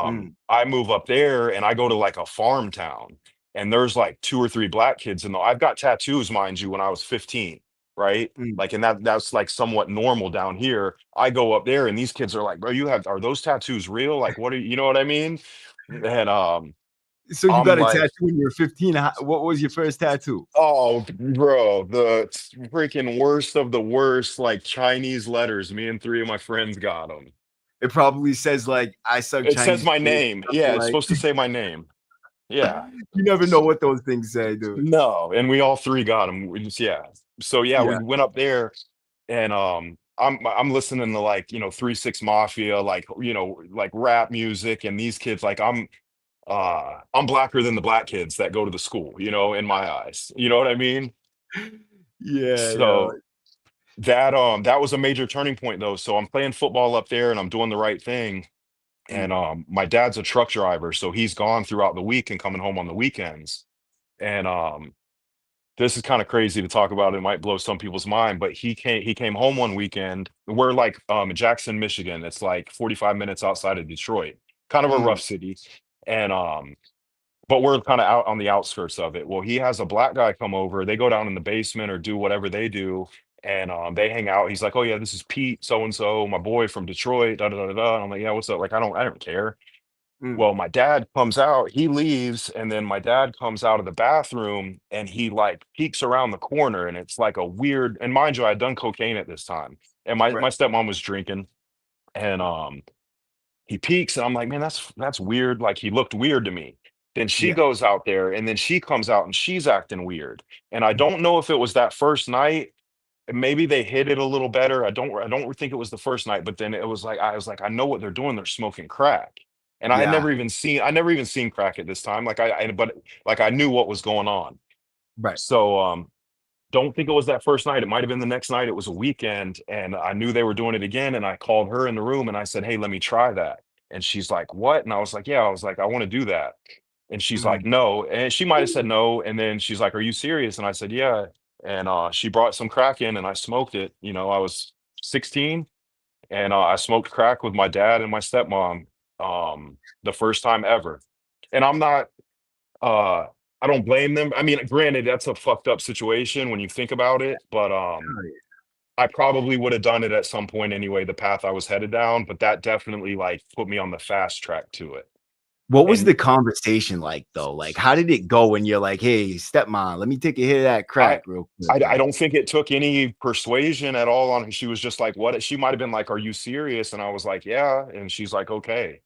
Speaker 1: mm,
Speaker 2: I move up there and I go to like a farm town and there's like 2 or 3 black kids in the I've got tattoos, mind you, when I was 15, right?
Speaker 1: mm.
Speaker 2: Like, and that's like somewhat normal down here. I go up there and these kids are like, bro, are those tattoos real? Like, what are you know what I mean? And
Speaker 1: So you
Speaker 2: I'm
Speaker 1: got a
Speaker 2: like,
Speaker 1: tattoo when you were 15. What was your first tattoo?
Speaker 2: oh, bro, the freaking worst of the worst, like Chinese letters. Me and three of my friends got them.
Speaker 1: It probably says like I suck
Speaker 2: It says
Speaker 1: Chinese
Speaker 2: my
Speaker 1: food,
Speaker 2: name.
Speaker 1: something
Speaker 2: Yeah, it's
Speaker 1: like.
Speaker 2: supposed to say my name. Yeah.
Speaker 1: You never know what those things say, dude.
Speaker 2: No, and we all three got them. We just, yeah. So yeah, we
Speaker 1: Yeah.
Speaker 2: went up there and I'm listening to like, 3 6 Mafia, like, like rap music, and these kids, like I'm blacker than the black kids that go to the school, in my eyes. You know what I mean?
Speaker 1: Yeah, yeah.
Speaker 2: So that was a major turning point though. So I'm playing football up there and I'm doing the right thing. And
Speaker 1: Mm,
Speaker 2: my dad's a truck driver, so he's gone throughout the week and coming home on the weekends. And this is kind of crazy to talk about. It might blow some people's mind, but he came home one weekend. We're like in Jackson, Michigan. It's like 45 minutes outside of Detroit. Kind of a
Speaker 1: mm,
Speaker 2: rough city. And but we're kind of out on the outskirts of it. Well, he has a black guy come over. They go down in the basement or do whatever they do, and they hang out. He's like, "Oh yeah, this is Pete, so and so, my boy from Detroit." Da da da da. Da. And I'm like, "Yeah, what's up?" Like, I don't care.
Speaker 1: mm.
Speaker 2: Well, my dad comes out. He leaves, and then my dad comes out of the bathroom, and he like peeks around the corner, and it's like a weird. And mind you, I had done cocaine at this time, and my
Speaker 1: Right.
Speaker 2: my stepmom was drinking, and he peeks and I'm like, "Man, that's weird." Like he looked weird to me. Then she
Speaker 1: Yeah.
Speaker 2: goes out there and then she comes out and she's acting weird. And I don't know if it was that first night. Maybe they hit it a little better. I don't think it was the first night, but then it was like I was like, I know what they're doing. They're smoking crack. And
Speaker 1: Yeah.
Speaker 2: I never even seen crack at this time. Like but like I knew what was going on.
Speaker 1: Right.
Speaker 2: So don't think it was that first night. It might have been the next night. It was a weekend, and I knew they were doing it again. And I called her in the room and I said, "Hey, let me try that." And she's like, "What?" And I was like, "Yeah." I was like, "I want to do that." And she's like,
Speaker 1: Mm,
Speaker 2: "No." And she might have said no. And then she's like, "Are you serious?" And I said, "Yeah." And she brought some crack in and I smoked it. I was 16 and I smoked crack with my dad and my stepmom the first time ever. And I'm not uh, I don't blame them. I mean, granted, that's a fucked up situation when you think about it, but,
Speaker 1: hell yeah.
Speaker 2: I probably would have done it at some point anyway, the path I was headed down, but that definitely, like, put me on the fast track to it.
Speaker 1: What was
Speaker 2: And
Speaker 1: the conversation like though? Like, how did it go when you're like, "Hey, stepmom, let me take a hit of that
Speaker 2: I
Speaker 1: crack real quick."
Speaker 2: I
Speaker 1: Like,
Speaker 2: don't think it took any persuasion at all on her. She was just like, "What?" She might have been like, "Are you serious?" And I was like, "Yeah." And she's like, "Okay."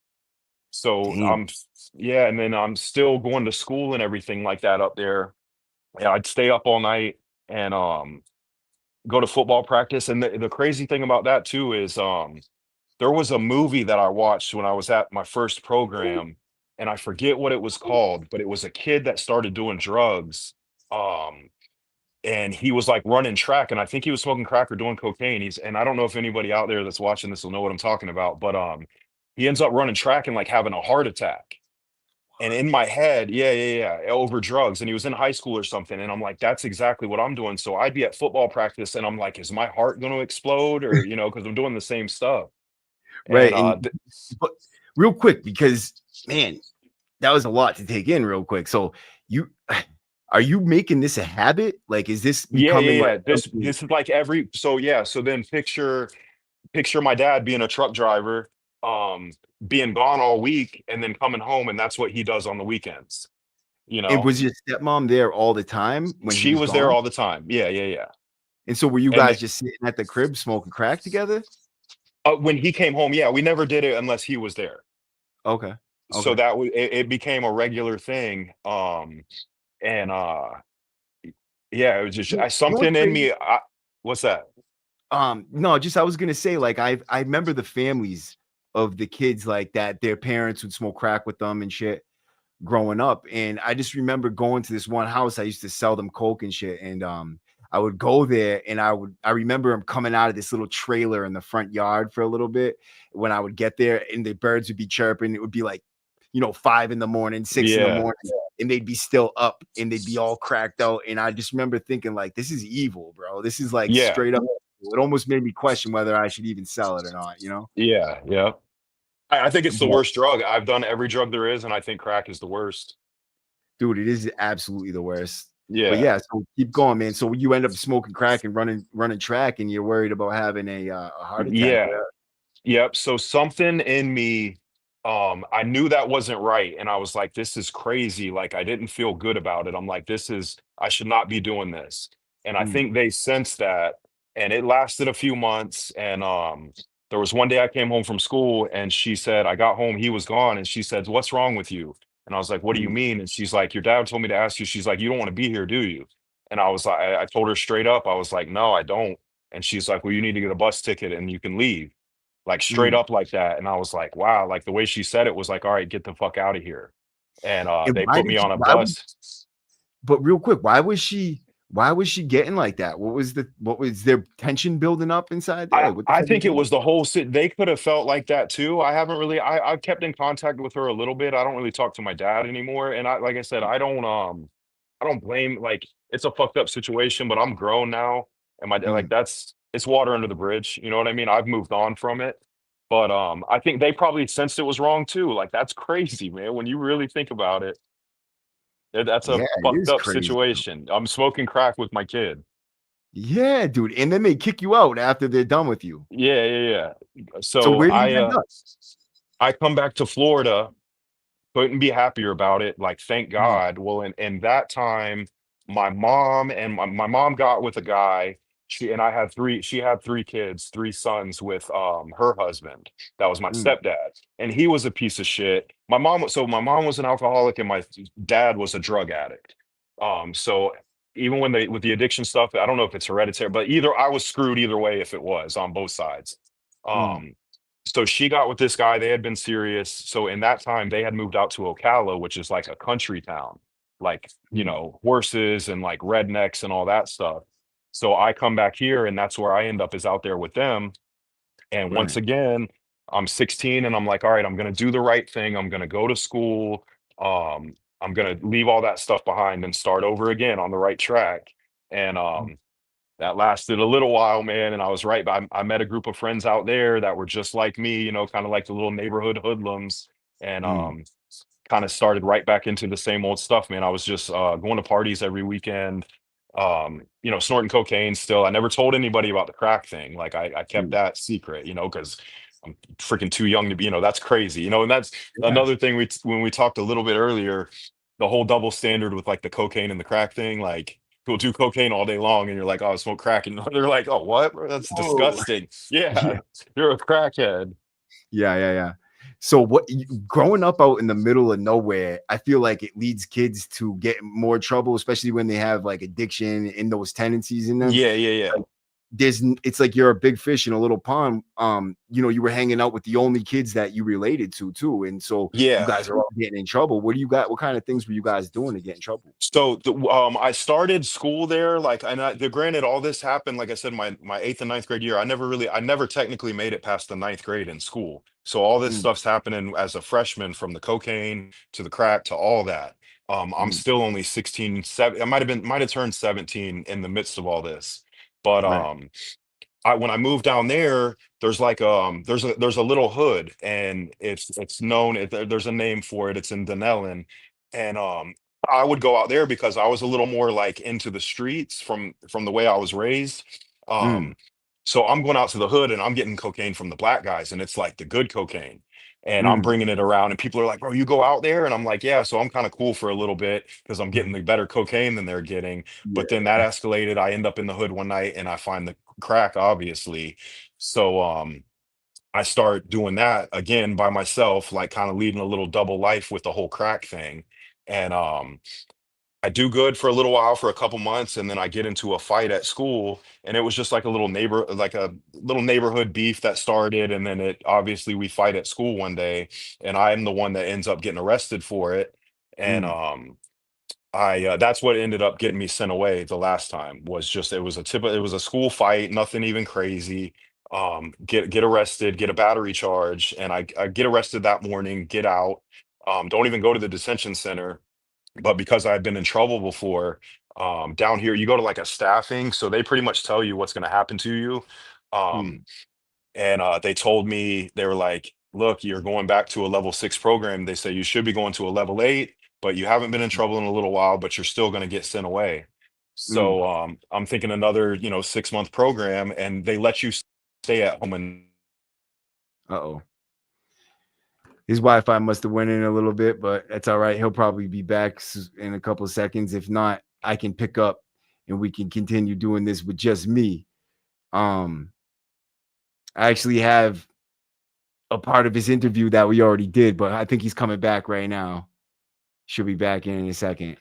Speaker 2: So,
Speaker 1: damn.
Speaker 2: yeah, and then I'm still going to school and everything like that up there. Yeah, I'd stay up all night and, go to football practice, and the crazy thing about that too is, there was a movie that I watched when I was at my first program, and I forget what it was called, but it was a kid that started doing drugs, um, and he was, like, running track, and I think he was smoking crack or doing cocaine. And I don't know if anybody out there that's watching this will know what I'm talking about, but, he ends up running track and, like, having a heart attack. And in my head, yeah, yeah, yeah, over drugs, and he was in high school or something, and I'm like, "That's exactly what I'm doing." So I'd be at football practice, and I'm like, "Is my heart gonna explode?" Or, because 'cause I'm doing the same stuff. And,
Speaker 1: Right, and
Speaker 2: th
Speaker 1: but real quick, because, man, that was a lot to take in real quick. So you are you making this a habit? Like, is this
Speaker 2: yeah,
Speaker 1: becoming
Speaker 2: yeah,
Speaker 1: like
Speaker 2: yeah,
Speaker 1: something.
Speaker 2: this is like every so, yeah, so then picture my dad being a truck driver, um, being gone all week, and then coming home, and that's what he does on the weekends, you
Speaker 1: And
Speaker 2: know?
Speaker 1: was your stepmom there all the time when he
Speaker 2: She
Speaker 1: was
Speaker 2: was there
Speaker 1: gone?
Speaker 2: all the time. Yeah, yeah, yeah.
Speaker 1: And so were you
Speaker 2: And
Speaker 1: guys just sitting at the crib smoking crack together?
Speaker 2: when he came home, yeah, we never did it unless he was there.
Speaker 1: Okay,
Speaker 2: So
Speaker 1: okay.
Speaker 2: that it became a regular thing, and, yeah, it was just
Speaker 1: You know what's
Speaker 2: something in
Speaker 1: crazy?
Speaker 2: me, what's that?
Speaker 1: No, just I was gonna say, like, I remember the families of the kids like that, their parents would smoke crack with them and shit growing up. And I just remember going to this one house. I used to sell them coke and shit. And I would go there and I remember them coming out of this little trailer in the front yard for a little bit when I would get there, and the birds would be chirping. It would be like, 5 in the morning, 6 in the
Speaker 2: Yeah,
Speaker 1: morning, and they'd be still up and they'd be all cracked out. And I just remember thinking, like, this is evil, bro. This is like
Speaker 2: yeah,
Speaker 1: straight up. It almost made me question whether I should even sell it or not?
Speaker 2: yeah, yeah. I think it's the
Speaker 1: But
Speaker 2: worst drug. I've done every drug there is, and I think crack is the worst.
Speaker 1: dude, it is absolutely the worst. But
Speaker 2: Yeah.
Speaker 1: yeah, so keep going, man. So you end up smoking crack and running track, and you're worried about having a heart attack.
Speaker 2: Yeah. Yep, so something in me I knew that wasn't right, and I was like, "This is crazy." Like, I didn't feel good about it. I'm like, "This is I should not be doing this." And I
Speaker 1: Mm,
Speaker 2: think they sensed that, and it lasted a few months. And there was one day I came home from school, and she said, I got home, he was gone, and she said, "What's wrong with you?" And I was like, "What do you
Speaker 1: mm,
Speaker 2: mean?" And she's like, "Your dad told me to ask you." She's like, "You don't want to be here, do you?" And I was like, I told her straight up, I was like, "No, I don't." And she's like, "Well, you need to get a bus ticket and you can leave." Like, straight
Speaker 1: mm.
Speaker 2: up like that. And I was like, wow, like the way she said it was like, all right, get the fuck out of here. And
Speaker 1: And
Speaker 2: they put me on a
Speaker 1: why would
Speaker 2: bus.
Speaker 1: but real quick, why was she getting like that? What was there tension building up inside there? Like, what the
Speaker 2: I
Speaker 1: fuck was
Speaker 2: think it
Speaker 1: going
Speaker 2: was the whole they could have felt like that too. I haven't really I've kept in contact with her a little bit. I don't really talk to my dad anymore. And like I said, I don't blame, like, it's a fucked up situation, but I'm grown now. And my like
Speaker 1: Mm,
Speaker 2: that's it's water under the bridge. You know what I mean? I've moved on from it. But I think they probably sensed it was wrong too. Like, that's crazy, man. When you really think about it, that's a
Speaker 1: yeah, it
Speaker 2: fucked
Speaker 1: is
Speaker 2: up
Speaker 1: crazy.
Speaker 2: situation. I'm smoking crack with my kid.
Speaker 1: Yeah, dude, and then they kick you out after they're done with you.
Speaker 2: Yeah, yeah, yeah.
Speaker 1: So
Speaker 2: So
Speaker 1: where do you end up?
Speaker 2: I come back to Florida. Couldn't be happier about it, like, thank
Speaker 1: Mm,
Speaker 2: God. Well, in that time, my mom got with a guy. She had 3 kids, 3 sons with, her husband. That was my
Speaker 1: mm,
Speaker 2: stepdad, and he was a piece of shit. My mom was an alcoholic and my dad was a drug addict. So even when they with the addiction stuff, I don't know if it's hereditary, but either I was screwed either way if it was on both sides.
Speaker 1: mm,
Speaker 2: Um, so she got with this guy, they had been serious. So in that time, they had moved out to Ocala, which is like a country town, like,
Speaker 1: mm,
Speaker 2: horses and like rednecks and all that stuff. So I come back here and that's where I end up, is out there with them. And once
Speaker 1: right.
Speaker 2: again, I'm 16 and I'm like, all right, I'm gonna do the right thing. I'm gonna go to school. I'm gonna leave all that stuff behind and start over again on the right track. And
Speaker 1: Mm,
Speaker 2: that lasted a little while, man, and I was right. I met a group of friends out there that were just like me, kind of like the little neighborhood hoodlums, and
Speaker 1: mm,
Speaker 2: kind of started right back into the same old stuff, man. I was just going to parties every weekend, snorting cocaine still. I never told anybody about the crack thing. Like, I kept
Speaker 1: mm.
Speaker 2: that secret, because I'm freaking too young to be, that's crazy, and that's
Speaker 1: Yeah.
Speaker 2: another thing when we talked a little bit earlier, the whole double standard with like the cocaine and the crack thing, like, people do cocaine all day long and you're like, "Oh, I smoke crack." And they're like, "Oh, what? Bro, that's
Speaker 1: Whoa.
Speaker 2: disgusting."
Speaker 1: Yeah.
Speaker 2: Yeah, you're a crackhead.
Speaker 1: Yeah, yeah, yeah. So growing up out in the middle of nowhere, I feel like it leads kids to get more trouble, especially when they have like addiction and those tendencies in them.
Speaker 2: Yeah, yeah, yeah.
Speaker 1: It's like you're a big fish in a little pond. You were hanging out with the only kids that you related to too, and so you
Speaker 2: Yeah.
Speaker 1: guys are all getting in trouble. What do you got? What kind of things were you guys doing to get in trouble?
Speaker 2: So I started school there, like, and granted, all this happened, like I said, my 8th and 9th grade year. I never technically made it past the 9th grade in school. So all this
Speaker 1: Mm,
Speaker 2: stuff's happening as a freshman, from the cocaine to the crack to all that. I'm
Speaker 1: mm,
Speaker 2: still only 16, 7. I might have turned 17 in the midst of all this. But
Speaker 1: right.
Speaker 2: when I moved down there, there's a little hood, and it's known, there's a name for it. It's in Dunellen. And I would go out there because I was a little more like into the streets from the way I was raised.
Speaker 1: Mm,
Speaker 2: Um so I'm going out to the hood and I'm getting cocaine from the black guys, and it's like the good cocaine. And I'm
Speaker 1: mm,
Speaker 2: bringing it around and people are like, "Bro, you go out there?" And I'm like, "Yeah." So I'm kind of cool for a little bit because I'm getting the better cocaine than they're getting. But
Speaker 1: yeah.
Speaker 2: then that escalated. I end up in the hood one night and I find the crack, obviously. So I start doing that again by myself, like, kind of leading a little double life with the whole crack thing. And I do good for a little while, for a couple months, and then I get into a fight at school, and it was just like a little neighborhood beef that started, and then it obviously we fight at school one day, and I'm the one that ends up getting arrested for it. And
Speaker 1: Mm,
Speaker 2: I that's what ended up getting me sent away the last time. Was just it was a school fight, nothing even crazy. Get arrested, get a battery charge, and I get arrested that morning, get out, don't even go to the detention center. But because I had been in trouble before, down here you go to like a staffing, so they pretty much tell you what's going to happen to you. Um,
Speaker 1: mm,
Speaker 2: and they told me, they were like, "Look, you're going back to a level 6 program." They say you should be going to a level 8, but you haven't been in trouble in a little while, but you're still going to get sent away.
Speaker 1: mm.
Speaker 2: So I'm thinking another, 6-month program, and they let you stay at home. And
Speaker 1: Uh-oh. His Wi-Fi must have went in a little bit, but that's all right. He'll probably be back in a couple of seconds. If not, I can pick up and we can continue doing this with just me. Um, I actually have a part of his interview that we already did, but I think he's coming back right now. Should be back in a second.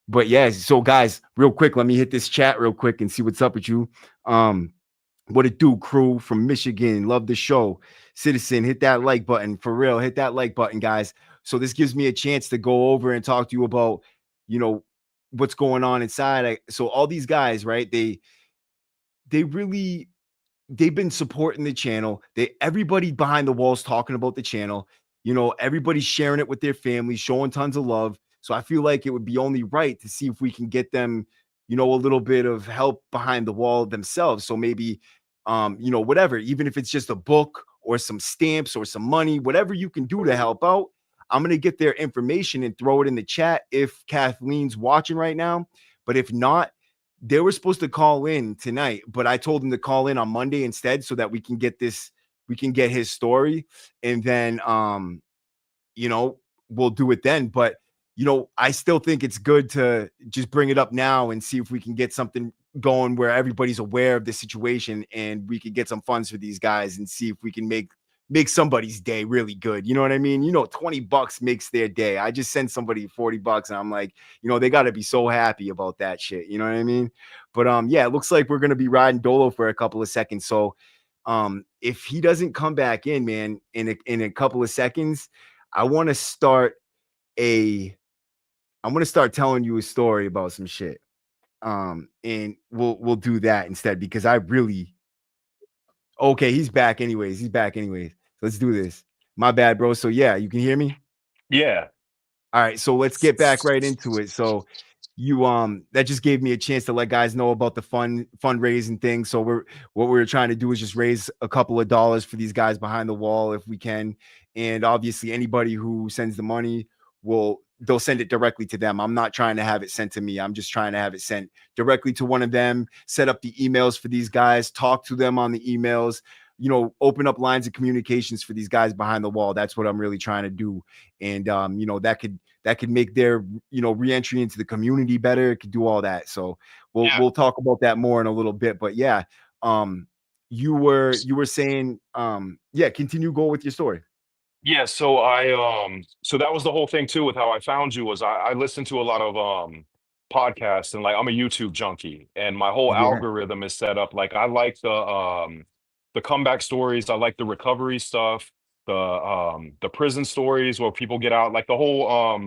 Speaker 1: But yeah, so guys, real quick, let me hit this chat real quick and see what's up with you. What it do, crew from Michigan? Love the show. Citizen, hit that like button. For real, hit that like button, guys. So this gives me a chance to go over and talk to you about, you know, what's going on inside. So all these guys, right? They really they've been supporting the channel. Everybody behind the walls talking about the channel. Everybody's sharing it with their families, showing tons of love. So I feel like it would be only right to see if we can get them, a little bit of help behind the wall themselves. So maybe, whatever, even if it's just a book or some stamps or some money, whatever you can do to help out. I'm gonna get their information and throw it in the chat if Kathleen's watching right now. But if not, they were supposed to call in tonight, but I told them to call in on Monday instead so that we can get his story, and then you know, we'll do it then. But I still think it's good to just bring it up now and see if we can get something going where everybody's aware of the situation and we can get some funds for these guys and see if we can make somebody's day really good. You know what I mean? $20 makes their day. I just sent somebody $40 and I'm like, they got to be so happy about that shit. You know what I mean? But yeah, it looks like we're going to be riding Dolo for a couple of seconds. So if he doesn't come back in, man, in a couple of seconds, I want to start a I'm going to start telling you a story about some shit. And we'll do that instead because I really okay, he's back anyways. He's back anyways. Let's do this. My bad, bro. So yeah, you can hear me?
Speaker 2: Yeah.
Speaker 1: All right, so let's get back right into it. So you that just gave me a chance to let guys know about the fundraising thing. So what we're trying to do is just raise a couple of dollars for these guys behind the wall if we can. And obviously anybody who sends the money they'll send it directly to them. I'm not trying to have it sent to me. I'm just trying to have it sent directly to one of them, set up the emails for these guys, talk to them on the emails, open up lines of communications for these guys behind the wall. That's what I'm really trying to do. And that could make their reentry into the community better. It could do all that. So
Speaker 2: Yeah.
Speaker 1: we'll talk about that more in a little bit. But yeah, you were saying yeah, continue, go with your story.
Speaker 2: Yeah, so that was the whole thing too with how I found you was I listened to a lot of podcasts and like I'm a YouTube junkie and my whole
Speaker 1: Yeah,
Speaker 2: algorithm is set up like I like the comeback stories, I like the recovery stuff, the prison stories where people get out, like the whole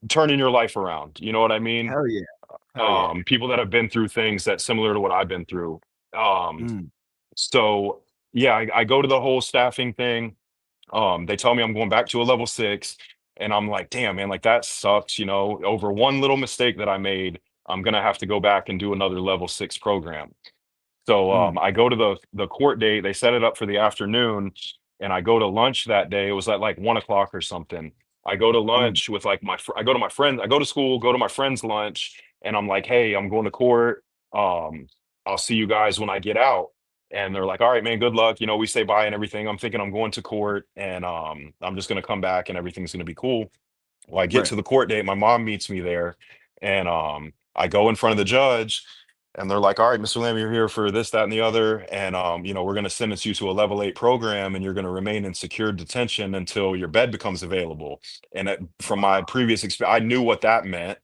Speaker 2: turning your life around. You know what I mean?
Speaker 1: hell yeah, hell yeah.
Speaker 2: People that have been through things that's similar to what I've been through. Um
Speaker 1: Mm,
Speaker 2: so yeah, I go to the whole staffing thing. They tell me I'm going back to a level 6, and I'm like, "Damn, man, like, that sucks," over one little mistake that I made, I'm gonna have to go back and do another level 6 program. So,
Speaker 1: mm,
Speaker 2: I go to the court date, they set it up for the afternoon, and I go to lunch that day, it was at, like, 1 o'clock or something. I go to
Speaker 1: mm,
Speaker 2: lunch with, like, I go to my friend I go to school, go to my friend's lunch, and I'm like, "Hey, I'm going to court, um, I'll see you guys when I get out." And they're like, "All right, man, good luck," we say bye and everything. I'm thinking I'm going to court, and, I'm just gonna come back and everything's gonna be cool. Well, I get
Speaker 1: right.
Speaker 2: to the court date, my mom meets me there, and I go in front of the judge, and they're like, "All right, Mr. Lamb, you're here for this, that, and the other, and we're going to sentence you to a level 8 program, and you're going to remain in secured detention until your bed becomes available." And from my previous experience, I knew what that meant.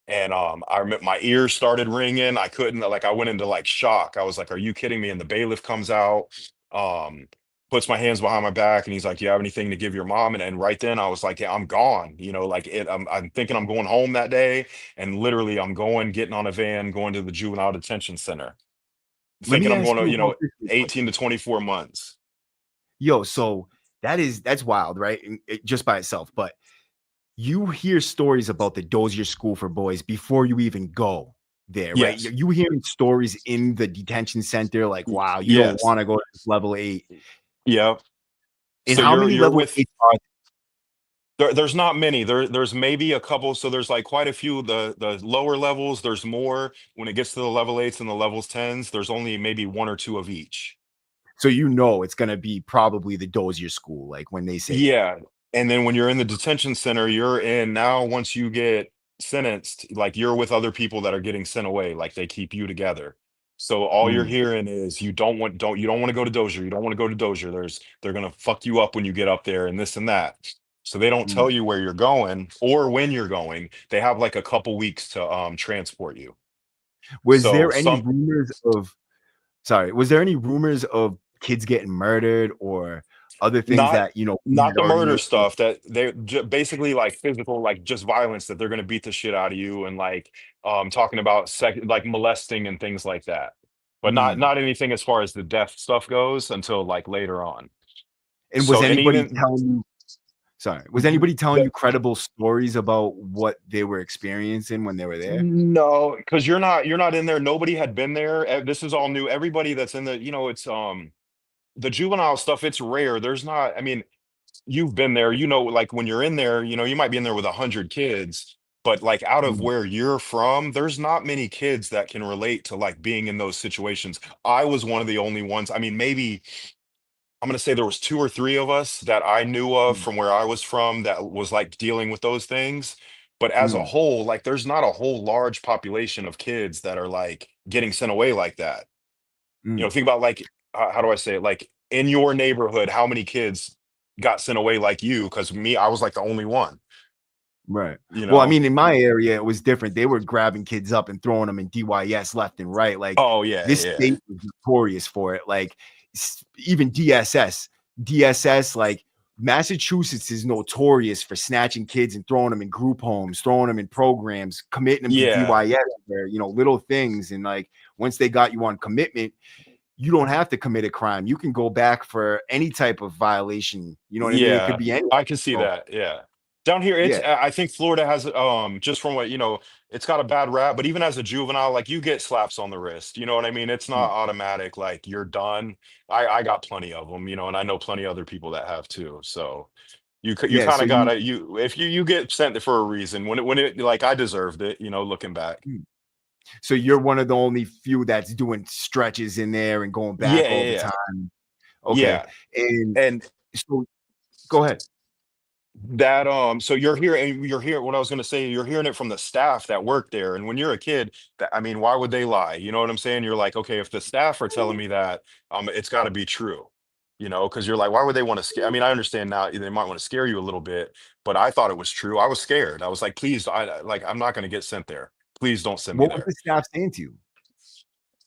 Speaker 2: And I remember my ears started ringing. I couldn't, like, I went into like shock. I was like, "Are you kidding me?" And the bailiff comes out. Um, puts my hands behind my back and he's like, "You have anything to give your mom?" And right then I was like, "Yeah, I'm gone." Like I'm thinking I'm going home that day. And literally I'm getting on a van, going to the juvenile detention center,
Speaker 1: Let
Speaker 2: thinking
Speaker 1: me
Speaker 2: I'm
Speaker 1: ask
Speaker 2: going to,
Speaker 1: you about this real quick.
Speaker 2: 18 to 24 months.
Speaker 1: Yo, so that's wild, right? Just by itself. But you hear stories about the Dozier School for Boys before you even go there, right?
Speaker 2: Yes.
Speaker 1: You hearing stories in the detention center, like, wow, you don't
Speaker 2: Yes.
Speaker 1: want to go to this level 8.
Speaker 2: Yeah.
Speaker 1: And
Speaker 2: So
Speaker 1: how
Speaker 2: you're
Speaker 1: many
Speaker 2: you're
Speaker 1: level
Speaker 2: with
Speaker 1: 8 are
Speaker 2: there's not many. There's maybe a couple. So there's like quite a few. The lower levels, there's more. When it gets to the level 8s and the levels 10s, there's only maybe one or two of each.
Speaker 1: So you know it's gonna be probably the Dozier school, like when they say it.
Speaker 2: Yeah, and then when you're in the detention center, you're in now once you get sentenced, like, you're with other people that are getting sent away, like, they keep you together. So all you're
Speaker 1: Mm,
Speaker 2: hearing is, you don't wanna go to Dozier, you don't wanna go to Dozier, they're gonna fuck you up when you get up there and this and that. So they don't tell
Speaker 1: mm.
Speaker 2: you where you're going or when you're going. They have, like, a couple weeks to, transport you.
Speaker 1: Was
Speaker 2: So
Speaker 1: there any
Speaker 2: some
Speaker 1: rumors of was there any rumors of kids getting murdered or other things
Speaker 2: Not
Speaker 1: that, we
Speaker 2: not
Speaker 1: had
Speaker 2: the
Speaker 1: already
Speaker 2: murder
Speaker 1: mentioned?
Speaker 2: stuff that basically like physical, like just violence that they're gonna beat the shit out of you and like talking about like molesting and things like that. But
Speaker 1: Mm.
Speaker 2: not anything as far as the death stuff goes until like later on.
Speaker 1: And was
Speaker 2: So and
Speaker 1: anybody
Speaker 2: even
Speaker 1: telling you was anybody telling you credible stories about what they were experiencing when they were there?
Speaker 2: no, because you're not in there. Nobody had been there. This is all new. Everybody that's in the, it's the juvenile stuff, it's rare. There's not, I mean, you've been there, like when you're in there, you might be in there with 100 kids, but like out of
Speaker 1: Mm,
Speaker 2: where you're from, there's not many kids that can relate to like being in those situations. I was one of the only ones. I mean, maybe I'm gonna say there was two or three of us that I knew of
Speaker 1: mm,
Speaker 2: from where I was from that was like dealing with those things. But as a
Speaker 1: mm,
Speaker 2: whole, like there's not a whole large population of kids that are like getting sent away like that.
Speaker 1: mm.
Speaker 2: Think about like how do I say it? Like in your neighborhood, how many kids got sent away like you? Because me, I was like the only one.
Speaker 1: Right.
Speaker 2: You
Speaker 1: Well, I
Speaker 2: know?
Speaker 1: mean, in my area, it was different. They were grabbing kids up and throwing them in DYS left and right. Like
Speaker 2: Oh yeah,
Speaker 1: this
Speaker 2: yeah,
Speaker 1: state was notorious for it. Like even DSS, like Massachusetts is notorious for snatching kids and throwing them in group homes, throwing them in programs, committing them to
Speaker 2: yeah,
Speaker 1: DYS, where little things. And like once they got you on commitment, you don't have to commit a crime. You can go back for any type of violation. You know what I mean? It could
Speaker 2: yeah.
Speaker 1: be anything.
Speaker 2: I can see
Speaker 1: So
Speaker 2: that. Yeah. Down here,
Speaker 1: yeah.
Speaker 2: I think Florida has just from what it's got a bad rap, but even as a juvenile, like you get slaps on the wrist. You know what I mean? It's not
Speaker 1: Mm.
Speaker 2: automatic, like you're done. I got plenty of them, and I know plenty of other people that have too. So you
Speaker 1: Yeah.
Speaker 2: kind
Speaker 1: So
Speaker 2: of
Speaker 1: you
Speaker 2: gotta if you get sent for a reason when it like I deserved it, looking back.
Speaker 1: mm. So you're one of the only few that's doing stretches in there and going
Speaker 2: Yeah,
Speaker 1: back all the
Speaker 2: yeah,
Speaker 1: time. Okay.
Speaker 2: yeah.
Speaker 1: And
Speaker 2: And
Speaker 1: so go ahead.
Speaker 2: that so you're hearing what I was going to say, you're hearing it from the staff that work there, and when you're a kid, that I mean, why would they lie? You know what I'm saying? You're like, okay, if the staff are telling me that, it's got to be true. Because you're like, why would they want to scare? I mean, I understand now they might want to scare you a little bit, but I thought it was true. I was scared. I was like, please, I'm not going to get sent there. Please don't send me
Speaker 1: What was
Speaker 2: there.
Speaker 1: the staff saying to you?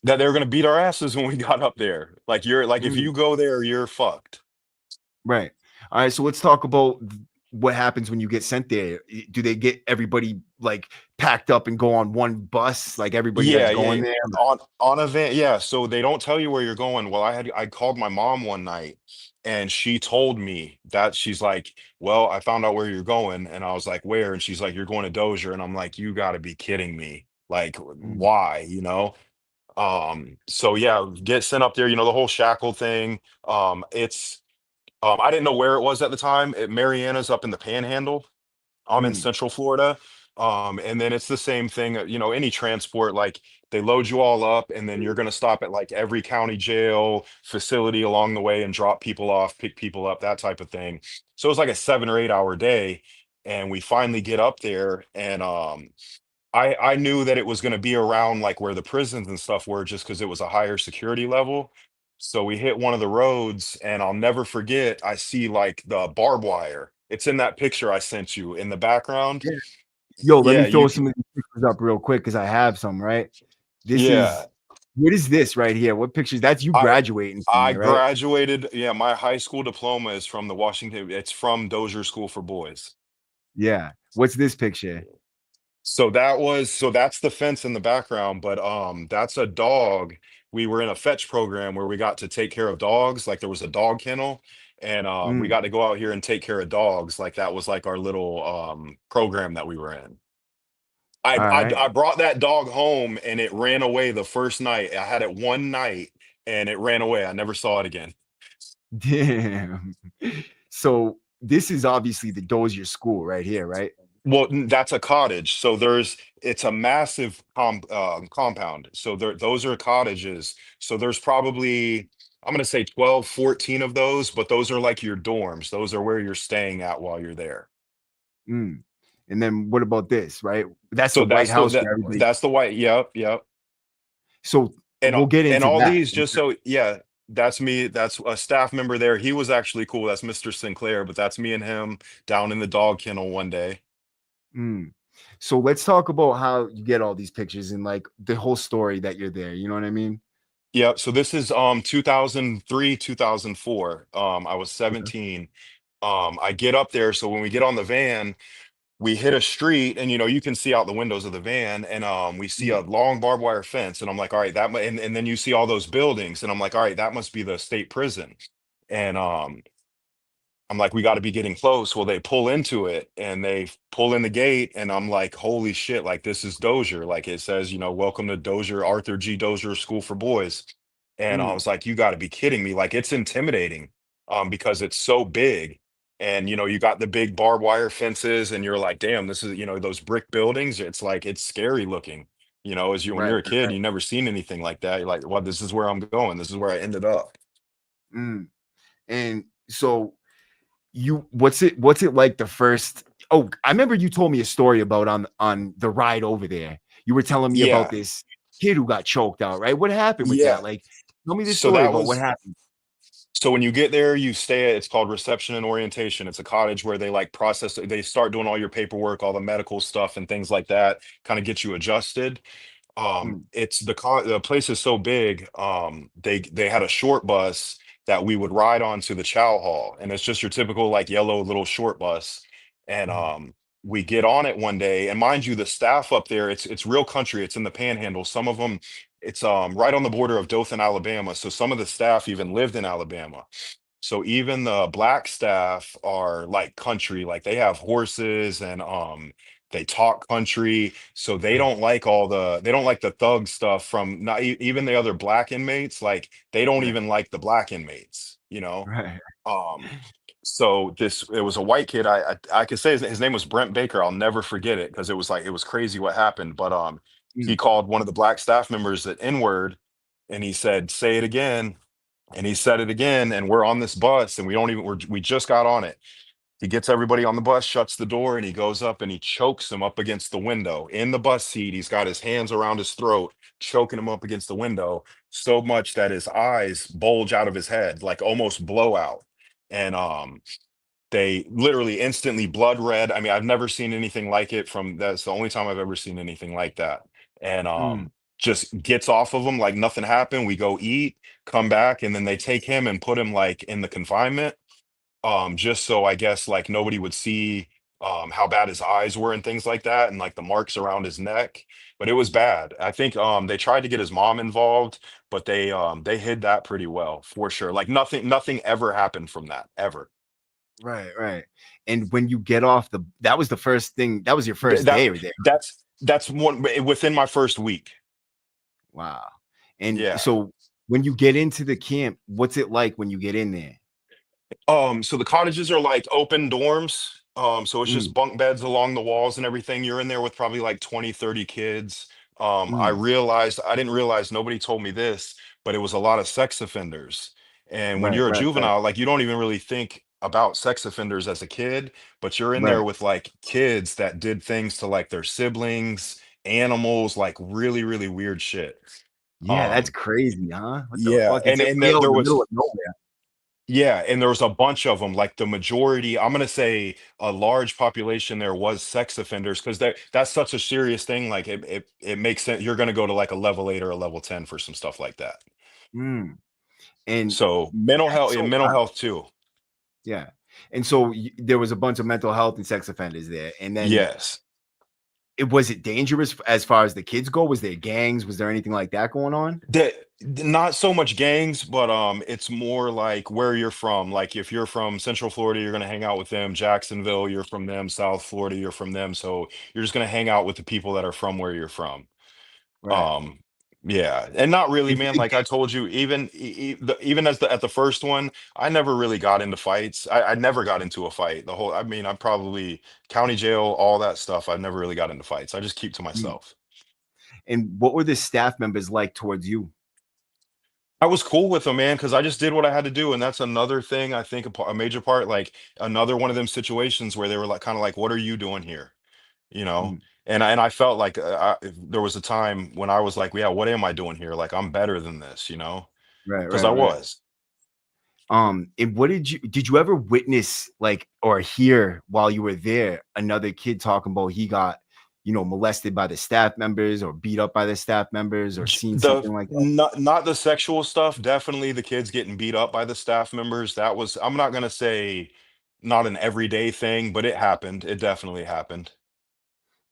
Speaker 2: That they were going to beat our asses when we got up there. Like you're like, if
Speaker 1: Mm,
Speaker 2: you go there, you're fucked.
Speaker 1: right. All right. So let's talk about what happens when you get sent there. Do they get everybody like packed up and go on one bus, like everybody that's
Speaker 2: Yeah,
Speaker 1: going
Speaker 2: yeah,
Speaker 1: there?
Speaker 2: on a van, yeah, so they don't tell you where you're going. Well, I called my mom one night, and she told me that she's like, "Well, I found out where you're going," and I was like, "Where?" And she's like, "You're going to Dozier," and I'm like, "You gotta be kidding me. Like,
Speaker 1: Mm,
Speaker 2: why?" So yeah, get sent up there, the whole shackle thing. It's I didn't know where it was at the time. Mariana's up in the Panhandle. I'm in
Speaker 1: mm,
Speaker 2: Central Florida. And then it's the same thing, any transport, like they load you all up and then you're going to stop at like every county jail facility along the way and drop people off, pick people up, that type of thing. So it's like a 7 or 8 hour day. And we finally get up there and I knew that it was going to be around like where the prisons and stuff were just because it was a higher security level. So we hit one of the roads and I'll never forget, I see like the barbed wire. It's in that picture I sent you in the background.
Speaker 1: yeah. Yo, let me
Speaker 2: Yeah,
Speaker 1: throw some of these pictures up real quick because I have some, right? This
Speaker 2: yeah.
Speaker 1: is what is this right here? What pictures? That's you
Speaker 2: I
Speaker 1: graduating from
Speaker 2: I
Speaker 1: there, right?
Speaker 2: graduated. Yeah, my high school diploma is from the Washington. It's from Dozier School for Boys.
Speaker 1: Yeah. What's this picture?
Speaker 2: So that's the fence in the background, but that's a dog. We were in a fetch program where we got to take care of dogs, like there was a dog kennel, and we
Speaker 1: Mm,
Speaker 2: got to go out here and take care of dogs. Like that was like our little program that we were in.
Speaker 1: all right.
Speaker 2: I brought that dog home and it ran away the first night. I had it one night and it ran away. I never saw it again.
Speaker 1: Damn. So this is obviously the Dozier school right here, right?
Speaker 2: Well, that's a cottage. So it's a massive compound. So those are cottages. So there's probably, I'm going to say 12, 14 of those, but those are like your dorms. Those are where you're staying at while you're there.
Speaker 1: Mm. And then what about this, right? That's the
Speaker 2: So
Speaker 1: White
Speaker 2: that's the
Speaker 1: House
Speaker 2: that
Speaker 1: where everybody.
Speaker 2: that's the white. Yep, yep.
Speaker 1: So
Speaker 2: And
Speaker 1: we'll get
Speaker 2: and
Speaker 1: into
Speaker 2: all
Speaker 1: that.
Speaker 2: these just so yeah, that's me. That's a staff member there. He was actually cool. That's Mr. Sinclair, but that's me and him down in the dog kennel one day.
Speaker 1: Mm. So let's talk about how you get all these pictures and like the whole story that you're there. You know what I mean?
Speaker 2: Yep. So this is 2003, 2004. I was
Speaker 1: Okay.
Speaker 2: 17. I get up there. So when we get on the van, we hit a street and you can see out the windows of the van and we see a
Speaker 1: Mm.
Speaker 2: long barbed wire fence and I'm like, all right, and then you see all those buildings and I'm like, all right, that must be the state prison. And I'm like, we got to be getting close. Well, they pull into it and they pull in the gate, and I'm like, holy shit, like this is Dozier. Like it says, welcome to Dozier, Arthur G. Dozier School for Boys. And I
Speaker 1: Mm.
Speaker 2: was like, you got to be kidding me. Like it's intimidating because it's so big. And you got the big barbed wire fences, and you're like, damn, this is, those brick buildings. It's like it's scary looking. As when
Speaker 1: Right,
Speaker 2: you're a
Speaker 1: right,
Speaker 2: kid,
Speaker 1: right.
Speaker 2: you never seen anything like that. You're like, well, this is where I'm going. This is where I ended up.
Speaker 1: Mm. And so what's it like the first. Oh, I remember you told me a story about on the ride over there. You were telling me about
Speaker 2: Yeah.
Speaker 1: this kid who got choked out, right? What happened with
Speaker 2: Yeah.
Speaker 1: that? Like, tell me this
Speaker 2: So
Speaker 1: story
Speaker 2: that
Speaker 1: about what
Speaker 2: was
Speaker 1: happened.
Speaker 2: So when you get there, you stay at, it's called reception and orientation. It's a cottage where they like they start doing all your paperwork, all the medical stuff and things like that, kind of get you adjusted.
Speaker 1: Mm.
Speaker 2: It's the place is so big. They had a short bus that we would ride on to the chow hall, and it's just your typical like yellow little short bus. And we get on it one day, and mind you, the staff up there, it's real country. It's in the Panhandle. Some of them, it's right on the border of Dothan, Alabama. So some of the staff even lived in Alabama. So even the black staff are like country, like they have horses and they talk country. So they don't like the thug stuff from not even the other black inmates, like they don't
Speaker 1: Right,
Speaker 2: even like the black inmates.
Speaker 1: right.
Speaker 2: Um so it was a white kid. I could say his name was Brent Baker. I'll never forget it because it was crazy what happened. But he
Speaker 1: Mm.
Speaker 2: called one of the black staff members the N-word and he said, say it again. And he said it again, and we're on this bus, and we just got on it. He gets everybody on the bus, shuts the door, and he goes up and he chokes him up against the window in the bus seat. He's got his hands around his throat, choking him up against the window so much that his eyes bulge out of his head, like almost blowout. And they literally instantly blood red. I mean, I've never seen anything like it from that's the only time I've ever seen anything like that. And
Speaker 1: Mm.
Speaker 2: just gets off of him like nothing happened. We go eat, come back, and then they take him and put him like in the confinement. Just so I guess like nobody would see how bad his eyes were and things like that, and like the marks around his neck. But it was bad. I think they tried to get his mom involved, but they hid that pretty well for sure. Like nothing ever happened from that ever.
Speaker 1: Right, right. And when you get off that was the first thing. That was your
Speaker 2: Th-
Speaker 1: first
Speaker 2: that
Speaker 1: day right there.
Speaker 2: that's one within my first week.
Speaker 1: Wow. And
Speaker 2: Yeah.
Speaker 1: so when you get into the camp, what's it like when you get in there?
Speaker 2: So the cottages are like open dorms. So it's
Speaker 1: Mm.
Speaker 2: just bunk beds along the walls and everything. You're in there with probably like 20, 30 kids.
Speaker 1: Mm.
Speaker 2: I didn't realize, nobody told me this, but it was a lot of sex offenders. And when
Speaker 1: Right,
Speaker 2: you're a
Speaker 1: right, right,
Speaker 2: juvenile, like you don't even really think about sex offenders as a kid, but you're in there
Speaker 1: right.
Speaker 2: with like kids that did things to like their siblings, animals, like really, really weird shit.
Speaker 1: Yeah, that's
Speaker 2: Um,
Speaker 1: crazy, huh? What the
Speaker 2: yeah,
Speaker 1: fuck? It's
Speaker 2: and
Speaker 1: way out in
Speaker 2: there
Speaker 1: the middle
Speaker 2: was
Speaker 1: of nowhere.
Speaker 2: yeah, and there was a bunch of them. Like the majority, I'm gonna say a large population there was sex offenders because that's such a serious thing. Like it makes sense. You're gonna go to like a level 8 or a level 10 for some stuff like that.
Speaker 1: Mm. And
Speaker 2: So
Speaker 1: that's so
Speaker 2: mental
Speaker 1: wild.
Speaker 2: health too.
Speaker 1: Yeah. And so there was a bunch of mental health and sex offenders there. And then
Speaker 2: Yes.
Speaker 1: was it dangerous as far as the kids go? Was there gangs? Was there anything like that going on?
Speaker 2: That not so much gangs, but it's more like where you're from. Like if you're from Central Florida, you're gonna hang out with them. Jacksonville, you're from them. South Florida, you're from them. So you're just gonna hang out with the people that are from where you're from.
Speaker 1: Right.
Speaker 2: Um, yeah, and not really,
Speaker 1: Did you
Speaker 2: man.
Speaker 1: think
Speaker 2: Like I told you, even as the at the first one, I never really got into fights. I never got into a fight. I mean, I'm probably county jail, all that stuff. I never really got into fights. I just keep to
Speaker 1: mm.
Speaker 2: myself.
Speaker 1: And what were the staff members like towards you?
Speaker 2: I was cool with them, man, because I just did what I had to do, and that's another thing I think a major part, like another one of them situations where they were like, kind of like, "What are you doing here?" You know,
Speaker 1: Mm,
Speaker 2: and I felt like there was a time when I was like, "Yeah, what am I doing here? Like, I'm better than this," you know,
Speaker 1: right,
Speaker 2: because
Speaker 1: right,
Speaker 2: I
Speaker 1: right.
Speaker 2: was.
Speaker 1: And what did you ever witness, like, or hear while you were there, another kid talking about he got, molested by the staff members or beat up by the staff members or seen
Speaker 2: The
Speaker 1: something like that?
Speaker 2: not the sexual stuff, definitely the kids getting beat up by the staff members. That was, I'm not gonna say not an everyday thing, but it happened. It definitely happened.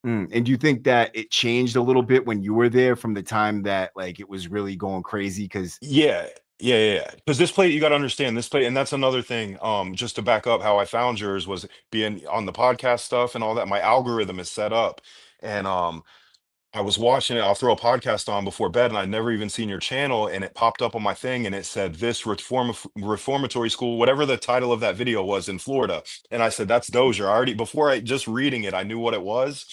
Speaker 1: And do you think that it changed a little bit when you were there from the time that, like, it was really going crazy? Because
Speaker 2: Yeah. Yeah. Because this play, you gotta understand this play, and that's another thing, just to back up how I found yours was being on the podcast stuff and all that. My algorithm is set up, and, I was watching it. I'll throw a podcast on before bed, and I'd never even seen your channel, and it popped up on my thing, and it said this reformatory school, whatever the title of that video was in Florida. And I said, "That's Dozier." I already, before I just reading it, I knew what it was,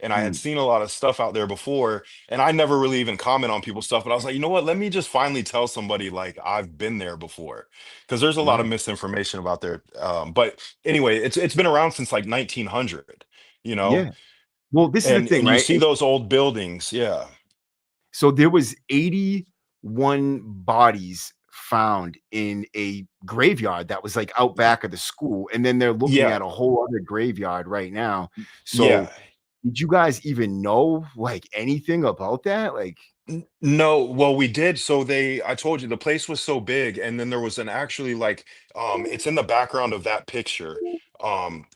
Speaker 2: and I had
Speaker 1: mm,
Speaker 2: seen a lot of stuff out there before, and I never really even comment on people's stuff. But I was like, you know what? Let me just finally tell somebody like I've been there before, because there's a lot of
Speaker 1: right,
Speaker 2: misinformation about there. But anyway, it's been around since like 1900. You know,
Speaker 1: yeah. Well, this is the thing,
Speaker 2: and you
Speaker 1: right?
Speaker 2: see those old buildings, yeah.
Speaker 1: So there was 81 bodies found in a graveyard that was, like, out back of the school, and then they're looking
Speaker 2: Yeah,
Speaker 1: at a whole other graveyard right now.
Speaker 2: yeah.
Speaker 1: So, did you guys even know, like, anything about that? Like,
Speaker 2: No, well, we did. So I told you the place was so big, and then there was an actually like, it's in the background of that picture.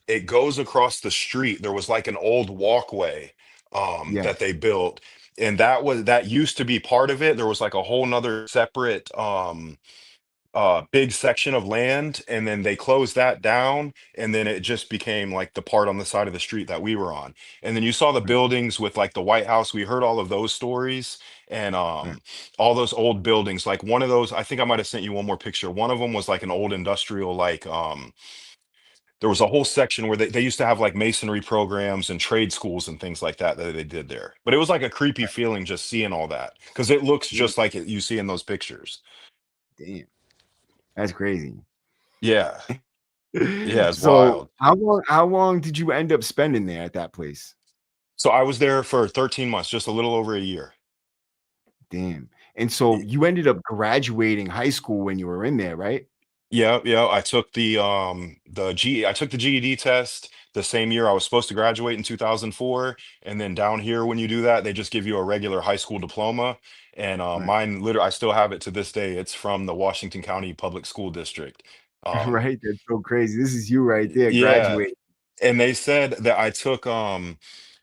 Speaker 2: It goes across the street. There was like an old walkway,
Speaker 1: yeah,
Speaker 2: that they built, and that used to be part of it. There was like a whole nother separate, big section of land, and then they closed that down, and then it just became like the part on the side of the street that we were on. And then you saw the
Speaker 1: right,
Speaker 2: buildings with like the White House. We heard all of those stories, and
Speaker 1: right,
Speaker 2: all those old buildings. Like one of those, I think I might have sent you one more picture. One of them was like an old industrial, like, there was a whole section where they used to have like masonry programs and trade schools and things like that that they did there. But it was like a creepy feeling just seeing all that, because it looks
Speaker 1: yeah,
Speaker 2: just like it you see in those pictures.
Speaker 1: damn, that's crazy.
Speaker 2: Yeah. Yeah, it's
Speaker 1: So,
Speaker 2: wild.
Speaker 1: how long did you end up spending there at that place?
Speaker 2: So I was there for 13 months, just a little over a year.
Speaker 1: Damn. And so
Speaker 2: Y-
Speaker 1: you ended up graduating high school when you were in there, right?
Speaker 2: Yeah, yeah. I took the GED test the same year I was supposed to graduate in 2004. And then down here, when you do that, they just give you a regular high school diploma. And
Speaker 1: Right.
Speaker 2: mine, literally, I still have it to this day. It's from the Washington County Public School District. Um,
Speaker 1: Right? That's so crazy. This is you right there
Speaker 2: yeah.
Speaker 1: graduating.
Speaker 2: And they said that I took,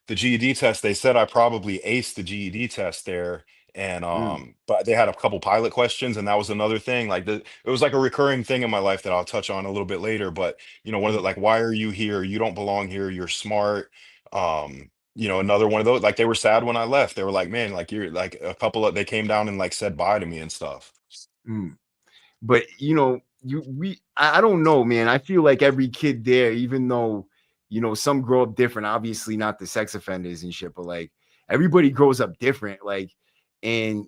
Speaker 2: the GED test. They said I probably aced the GED test there, and,
Speaker 1: Mm,
Speaker 2: but they had a couple pilot questions, and that was another thing, like, it was like a recurring thing in my life that I'll touch on a little bit later, but, one of the
Speaker 1: mm,
Speaker 2: like, "Why are you here? You don't belong here. You're smart." Another one of those, like, they were sad when I left. They were like, "Man," like, "You're" like, a couple of they came down and, like, said bye to me and stuff.
Speaker 1: mm. But, I don't know, man. I feel like every kid there, even though, some grow up different, obviously not the sex offenders and shit, but, like, everybody grows up different. Like, and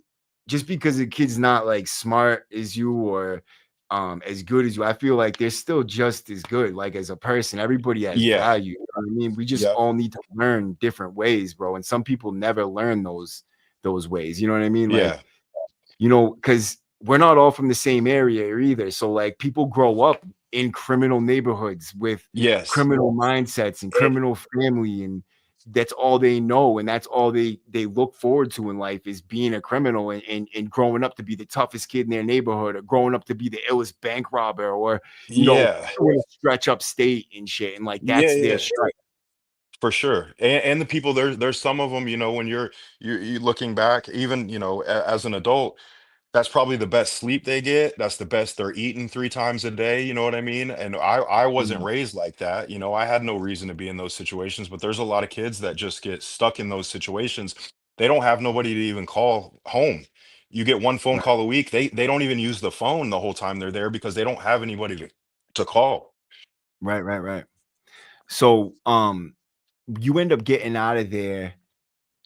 Speaker 1: just because a kid's not, like, smart as you or as good as you, I feel like they're still just as good, like, as a person. Everybody has
Speaker 2: Yeah.
Speaker 1: value. You know what I mean? We just
Speaker 2: Yep.
Speaker 1: all need to learn different ways, bro. And some people never learn those ways. You know what I mean? Like,
Speaker 2: Yeah.
Speaker 1: because we're not all from the same area either. So, like, people grow up in criminal neighborhoods with
Speaker 2: Yes.
Speaker 1: criminal mindsets and
Speaker 2: It
Speaker 1: criminal family, and that's all they know, and that's all they look forward to in life is being a criminal and growing up to be the toughest kid in their neighborhood, or growing up to be the illest bank robber, or
Speaker 2: Yeah.
Speaker 1: doing a stretch upstate and shit, and like
Speaker 2: Yeah,
Speaker 1: that's their
Speaker 2: yeah.
Speaker 1: stripe.
Speaker 2: For sure. And the people there's some of them, when you looking back, even, as an adult, that's probably the best sleep they get. That's the best they're eating 3 times a day, you know what I mean? And I wasn't
Speaker 1: Mm,
Speaker 2: raised like that. I had no reason to be in those situations, but there's a lot of kids that just get stuck in those situations. They don't have nobody to even call home. You get one phone
Speaker 1: right,
Speaker 2: call a week. They don't even use the phone the whole time they're there because they don't have anybody to call.
Speaker 1: right, right, right. So, you end up getting out of there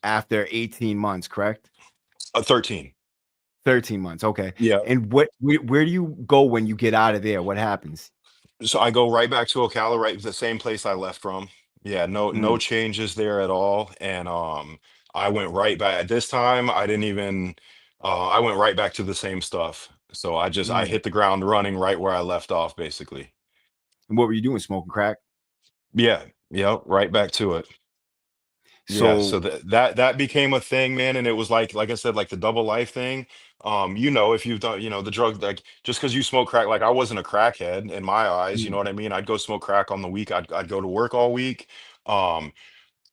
Speaker 1: after 18 months, correct?
Speaker 2: 13.
Speaker 1: 13 months. Okay.
Speaker 2: Yeah.
Speaker 1: And where do you go when you get out of there? What happens?
Speaker 2: So I go right back to Ocala, right the same place I left from. Yeah, no
Speaker 1: Mm,
Speaker 2: changes there at all. And I went right back. This time I didn't even I went right back to the same stuff. So I
Speaker 1: mm.
Speaker 2: hit the ground running right where I left off basically.
Speaker 1: And what were you doing? Smoking crack?
Speaker 2: Yeah, yep, right back to it. Yeah,
Speaker 1: So
Speaker 2: so that became a thing, man, and it was like I said, like the double life thing. If you've done, the drug, like just because you smoke crack, like I wasn't a crackhead in my eyes, you know
Speaker 1: mm,
Speaker 2: what I mean? I'd go smoke crack on the week. I'd go to work all week. Um,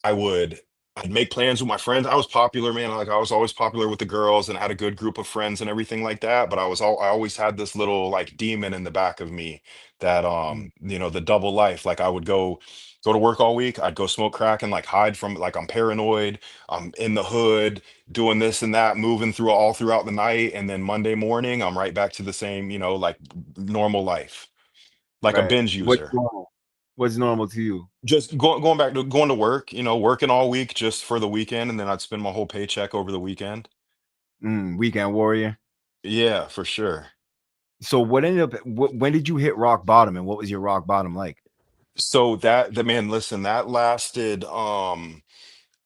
Speaker 2: I would I'd make plans with my friends. I was popular, man. Like I was always popular with the girls and had a good group of friends and everything like that. But I always had this little like demon in the back of me that
Speaker 1: mm,
Speaker 2: the double life. Like I would go to work all week. I'd go smoke crack and like hide from like I'm paranoid. I'm in the hood doing this and that, moving through all throughout the night. And then Monday morning, I'm right back to the same, like normal life, like a
Speaker 1: right.
Speaker 2: binge
Speaker 1: What's
Speaker 2: user.
Speaker 1: normal? What's normal to you?
Speaker 2: Just going back to going to work, working all week just for the weekend, and then I'd spend my whole paycheck over the weekend.
Speaker 1: Weekend warrior.
Speaker 2: Yeah, for sure.
Speaker 1: So what ended up when did you hit rock bottom and what was your rock bottom like?
Speaker 2: So that the man, listen, that lasted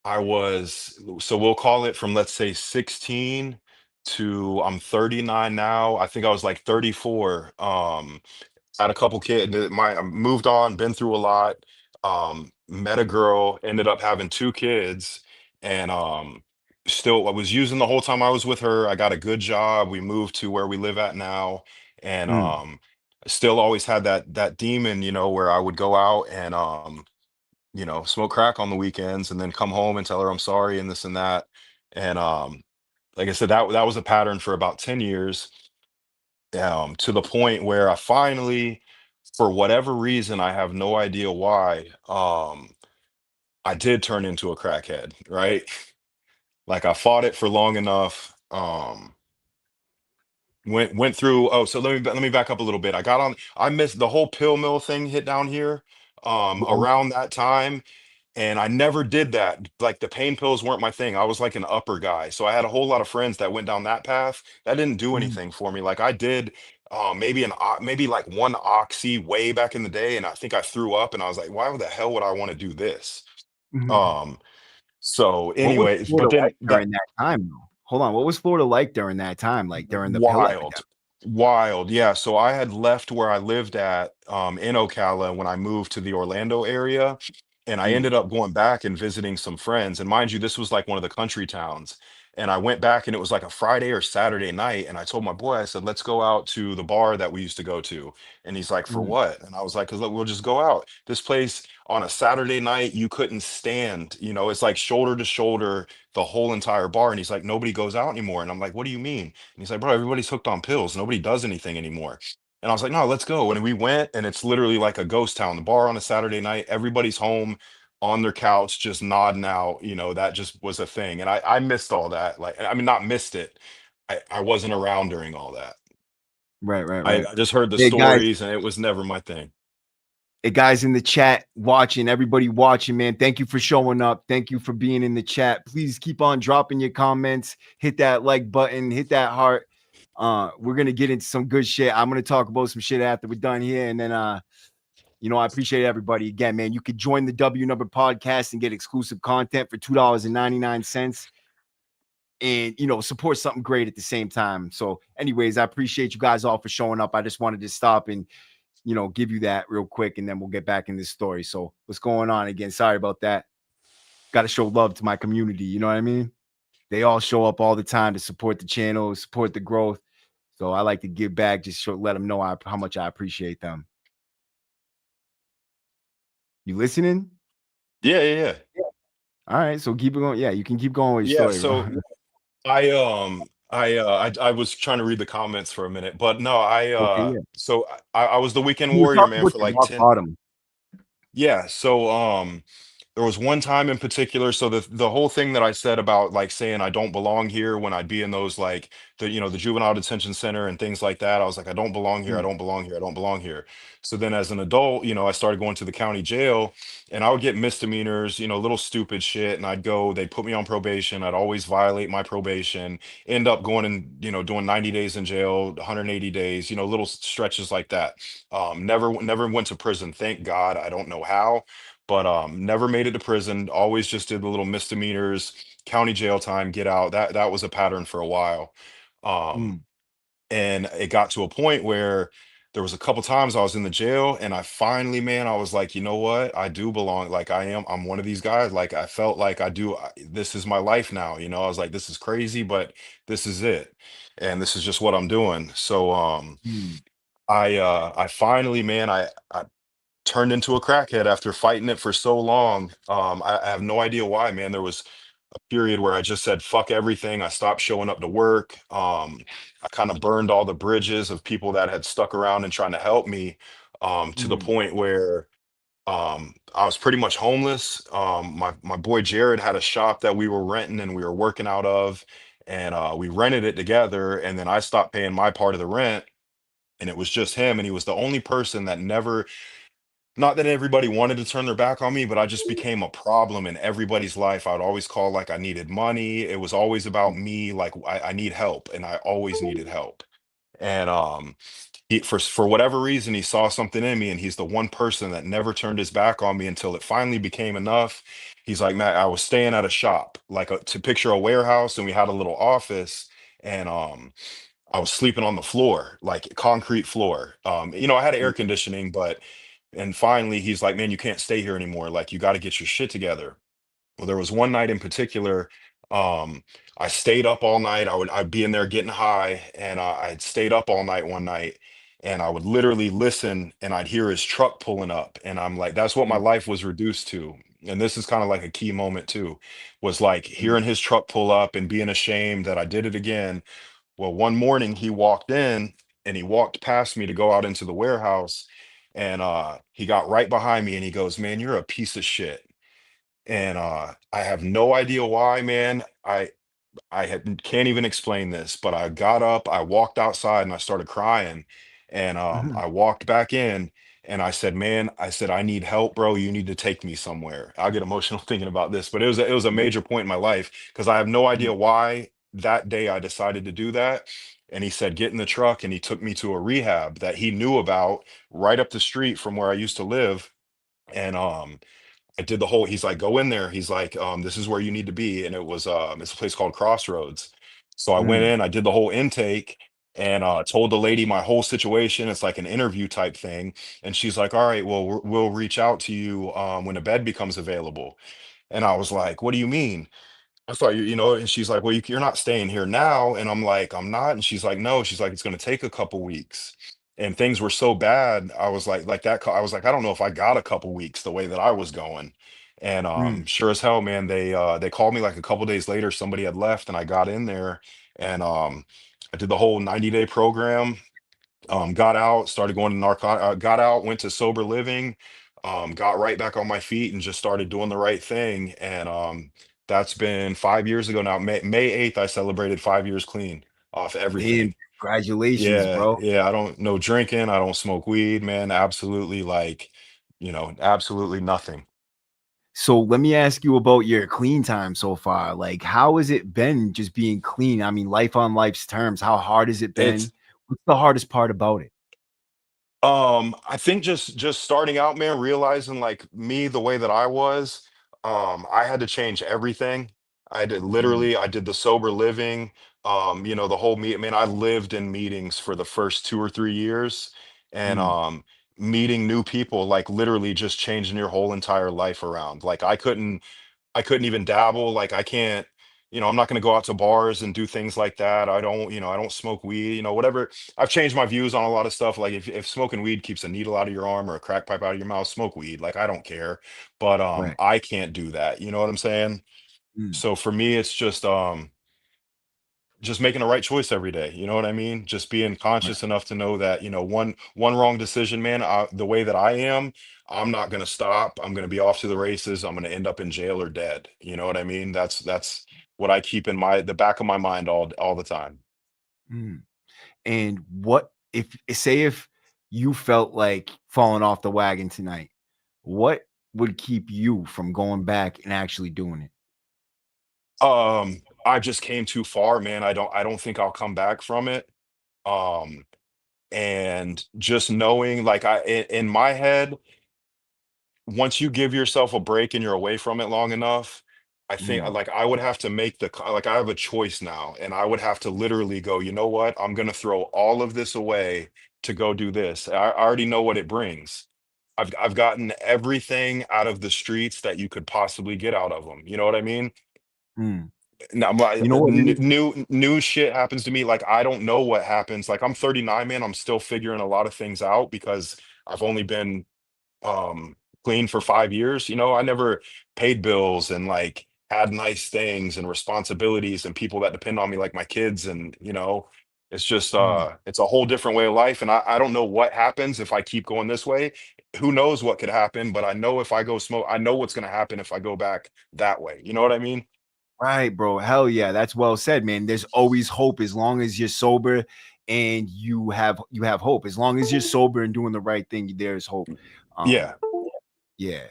Speaker 2: I was so we'll call it from let's say 16 to I'm 39 now. I think I was like 34. Had a couple kids. I moved on, been through a lot. Met a girl, ended up having two kids, and still I was using the whole time I was with her. I got a good job. We moved to where we live at now, and
Speaker 1: Mm,
Speaker 2: still always had that demon, where I would go out and smoke crack on the weekends, and then come home and tell her I'm sorry and this and that. And like I said, that was a pattern for about 10 years, to the point where I finally, for whatever reason, I have no idea why, I did turn into a crackhead, right? Like I fought it for long enough. Went through. Oh, so let me back up a little bit. I missed the whole pill mill thing hit down here
Speaker 1: well,
Speaker 2: around that time. And I never did that. Like the pain pills weren't my thing. I was like an upper guy. So I had a whole lot of friends that went down that path. That didn't do
Speaker 1: mm,
Speaker 2: anything for me. Like I did maybe like one oxy way back in the day. And I think I threw up and I was like, why the hell would I want to do this?
Speaker 1: mhm.
Speaker 2: Um, so
Speaker 1: What was
Speaker 2: anyways,
Speaker 1: Florida
Speaker 2: but
Speaker 1: like
Speaker 2: then that
Speaker 1: during that time though? Hold on, what was Florida like during that time, like during the pill
Speaker 2: wild,
Speaker 1: epidemic?
Speaker 2: wild. Yeah. So I had left where I lived at in Ocala when I moved to the Orlando area. And I
Speaker 1: Mm,
Speaker 2: ended up going back and visiting some friends. And mind you, this was like one of the country towns. And I went back and it was like a Friday or Saturday night. And I told my boy, I said, let's go out to the bar that we used to go to. And he's like, for
Speaker 1: mm,
Speaker 2: what? And I was like, because we'll just go out. This place on a Saturday night, you couldn't stand, it's like shoulder to shoulder, the whole entire bar. And he's like, nobody goes out anymore. And I'm like, what do you mean? And he's like, bro, everybody's hooked on pills. Nobody does anything anymore. And I was like, no, let's go. And we went, and it's literally like a ghost town. The bar on a Saturday night, everybody's home on their couch, just nodding out. That just was a thing. And I missed all that. Like, I mean, not missed it. I wasn't around during all that.
Speaker 1: right, right,
Speaker 2: I,
Speaker 1: right.
Speaker 2: I just heard the
Speaker 1: Hey guys,
Speaker 2: stories, and it was never my thing.
Speaker 1: hey guys in the chat watching, everybody watching, man. Thank you for showing up. Thank you for being in the chat. Please keep on dropping your comments, hit that like button, hit that heart. We're gonna get into some good shit. I'm gonna talk about some shit after we're done here, and then I appreciate everybody again, man. You could join the W Number podcast and get exclusive content for $2.99 and support something great at the same time. So, anyways, I appreciate you guys all for showing up. I just wanted to stop and give you that real quick, and then we'll get back in this story. So, what's going on again? Sorry about that. Got to show love to my community. You know what I mean? They all show up all the time to support the channel, support the growth. So I like to give back, just let them know how much I appreciate them. You listening?
Speaker 2: Yeah, yeah, yeah.
Speaker 1: All right, so keep it going. Yeah, you can keep going with your
Speaker 2: Yeah.
Speaker 1: story, bro.
Speaker 2: So I was trying to read the comments for a minute, but no,
Speaker 1: Okay, yeah.
Speaker 2: so I was the weekend
Speaker 1: You were
Speaker 2: warrior,
Speaker 1: talking
Speaker 2: man,
Speaker 1: about
Speaker 2: for
Speaker 1: your
Speaker 2: like
Speaker 1: rock
Speaker 2: 10.
Speaker 1: bottom.
Speaker 2: Yeah, so there was one time in particular, so the whole thing that I said about like saying I don't belong here when I'd be in those like the juvenile detention center and things like that. I was like, I don't belong here. I
Speaker 1: mm,
Speaker 2: don't belong here. I don't belong here. So then as an adult, I started going to the county jail, and I would get misdemeanors, little stupid shit. And I'd go, they'd put me on probation. I'd always violate my probation, end up going and, doing 90 days in jail, 180 days, little stretches like that. Never went to prison. Thank God. I don't know how, but never made it to prison. Always just did the little misdemeanors, county jail time, get out. That was a pattern for a while. Um,
Speaker 1: mm,
Speaker 2: and it got to a point where there was a couple times I was in the jail, and I finally, man, I was like, you know what? I do belong. Like I'm one of these guys. Like I felt like this is my life now. I was like, this is crazy, but this is it. And this is just what I'm doing. So
Speaker 1: mm,
Speaker 2: I finally, man, I turned into a crackhead after fighting it for so long. I have no idea why, man. There was a period where I just said fuck everything. I stopped showing up to work. I kind of burned all the bridges of people that had stuck around and trying to help me, to the
Speaker 1: mm,
Speaker 2: point where I was pretty much homeless. My boy Jared had a shop that we were renting and we were working out of, and we rented it together. And then I stopped paying my part of the rent, and it was just him. And he was the only person that never, not that everybody wanted to turn their back on me, but I just became a problem in everybody's life. I'd always call like I needed money. It was always about me, like I need help, and I always needed help. And for whatever reason, he saw something in me, and he's the one person that never turned his back on me until it finally became enough. He's like, Matt, I was staying at a shop, like to picture a warehouse, and we had a little office, and I was sleeping on the floor, like concrete floor. I had air
Speaker 1: mm,
Speaker 2: conditioning, but and finally he's like, man, you can't stay here anymore. Like you got to get your shit together. Well, there was one night in particular, um, I stayed up all night. I'd be in there getting high, and I'd stayed up all night one night, and I would literally listen, and I'd hear his truck pulling up, and I'm like, that's what my
Speaker 1: mm,
Speaker 2: life was reduced to. And this is kind of like a key moment too, was like
Speaker 1: mm,
Speaker 2: hearing his truck pull up and being ashamed that I did it again. Well, one morning he walked in, and he walked past me to go out into the warehouse, and he got right behind me, and he goes, "Man, you're a piece of shit." And I have no idea why, man. Can't even explain this, but I got up, I walked outside, and I started crying. And
Speaker 1: mhm,
Speaker 2: I walked back in, and I said, "Man," I said, "I need help, bro. You need to take me somewhere." I get emotional thinking about this, but it was a
Speaker 1: yeah,
Speaker 2: major point in my life because I have no
Speaker 1: mm,
Speaker 2: idea why that day I decided to do that. And he said, "Get in the truck," and he took me to a rehab that he knew about right up the street from where I used to live. And I did the whole, he's like, go in there. He's like, this is where you need to be. And it's a place called Crossroads. So I went
Speaker 1: mm,
Speaker 2: in, I did the whole intake, and told the lady my whole situation. It's like an interview type thing. And she's like, all right, well, we'll reach out to you when a bed becomes available. And I was like, what do you mean? I thought and she's like, well, you're not staying here now. And I'm like, I'm not. And she's like, no, she's like, it's going to take a couple weeks. And things were so bad. I was like that. I was like, I don't know if I got a couple weeks the way that I was going. And
Speaker 1: mm.
Speaker 2: sure as hell, man, they called me like a couple days later. Somebody had left, and I got in there, and I did the whole 90-day program. Got out, started going to got out, went to sober living, got right back on my feet and just started doing the right thing. And that's been 5 years ago now. May 8th, I celebrated 5 years clean off
Speaker 1: Damn,
Speaker 2: everything.
Speaker 1: congratulations,
Speaker 2: Yeah,
Speaker 1: bro.
Speaker 2: yeah. I don't no drinking, I don't smoke weed, man. Absolutely, like, absolutely nothing.
Speaker 1: So let me ask you about your clean time so far. Like, how has it been just being clean? I mean, life on life's terms. How hard has it
Speaker 2: It's
Speaker 1: been? What's the hardest part about it?
Speaker 2: I think just starting out, man, realizing like me the way that I was, I had to change everything.
Speaker 1: Mm,
Speaker 2: I did the sober living, the whole man, I lived in meetings for the first 2 or 3 years, and
Speaker 1: mm,
Speaker 2: meeting new people, like literally just changing your whole entire life around. Like I couldn't even dabble. Like I can't, I'm not going to go out to bars and do things like that. I don't smoke weed, whatever. I've changed my views on a lot of stuff. Like if smoking weed keeps a needle out of your arm or a crack pipe out of your mouth, smoke weed. Like I don't care. But
Speaker 1: right.
Speaker 2: I can't do that. You know what I'm saying?
Speaker 1: Mm,
Speaker 2: So for me, it's just making the right choice every day. You know what I mean? Just being
Speaker 1: right.
Speaker 2: conscious enough to know that, one wrong decision, man, the way that I am, I'm not going to stop. I'm going to be off to the races. I'm going to end up in jail or dead. You know what I mean? That's what I keep in the back of my mind all the time.
Speaker 1: Mm. And what if you felt like falling off the wagon tonight, what would keep you from going back and actually doing it?
Speaker 2: I just came too far, man. I don't think I'll come back from it. Um, and just knowing, like, in my head, once you give yourself a break and you're away from it long enough, I think,
Speaker 1: Mm,
Speaker 2: like, I would have to make like, I have a choice now, and I would have to literally go, you know what? I'm gonna throw all of this away to go do this. I already know what it brings. I've gotten everything out of the streets that you could possibly get out of them. You know what I mean?
Speaker 1: mm.
Speaker 2: Now,
Speaker 1: You know what it is?
Speaker 2: new shit happens to me. Like, I don't know what happens. Like, I'm 39, man. I'm still figuring a lot of things out because I've only been um clean for 5 years. I never paid bills and, like, had nice things and responsibilities and people that depend on me, like my kids. And it's just
Speaker 1: Mm.
Speaker 2: it's a whole different way of life. And I don't know what happens if I keep going this way. Who knows what could happen, but I know if I go smoke, I know what's going to happen if I go back that way. You know what I mean?
Speaker 1: Right, bro. Hell yeah, that's well said, man. There's always hope as long as you're sober and you have hope. As long as you're sober and doing the right thing, there's hope.
Speaker 2: Yeah.
Speaker 1: Yeah.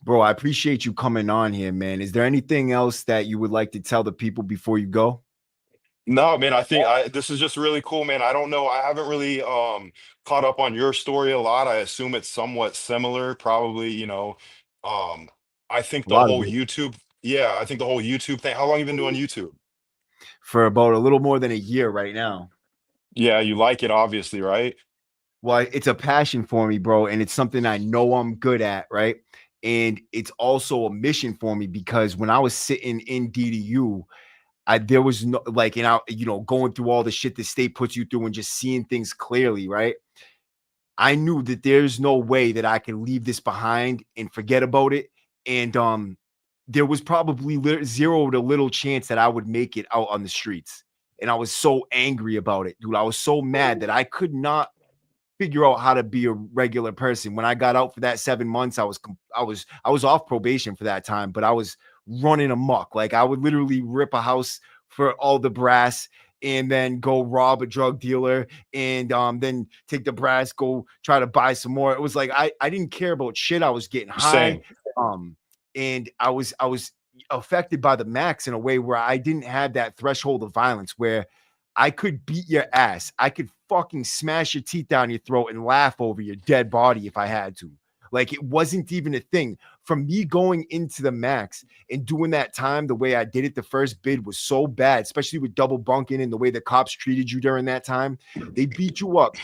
Speaker 1: Bro, I appreciate you coming on here, man. Is there anything else that you would like to tell the people before you go?
Speaker 2: No, man, I think this is just really cool, man. I don't know. I haven't really caught up on your story a lot. I assume it's somewhat similar, probably, Um I think
Speaker 1: A
Speaker 2: the
Speaker 1: lot of
Speaker 2: whole
Speaker 1: it.
Speaker 2: YouTube, yeah, I think the whole YouTube thing. How long you been doing YouTube?
Speaker 1: For about a little more than a year right now.
Speaker 2: Yeah, you like it, obviously, right?
Speaker 1: Well, it's a passion for me, bro, and it's something I know I'm good at, right? And it's also a mission for me because when I was sitting in DDU, there was no like, and going through all the shit the state puts you through and just seeing things clearly, right? I knew that there's no way that I can leave this behind and forget about it. And there was probably zero to little chance that I would make it out on the streets. And I was so angry about it, dude. I was so mad that I could not figure out how to be a regular person. When I got out for that 7 months, I was off probation for that time, but I was running amok. Like I would literally rip a house for all the brass and then go rob a drug dealer and then take the brass, go try to buy some more. It was like I didn't care about shit. I was getting high.
Speaker 2: Same.
Speaker 1: Um and I was affected by the max in a way where I didn't have that threshold of violence where I could beat your ass. I could fucking smash your teeth down your throat and laugh over your dead body if I had to. Like it wasn't even a thing. From me going into the max and doing that time the way I did it, the first bid was so bad, especially with double bunking and the way the cops treated you during that time. They beat you up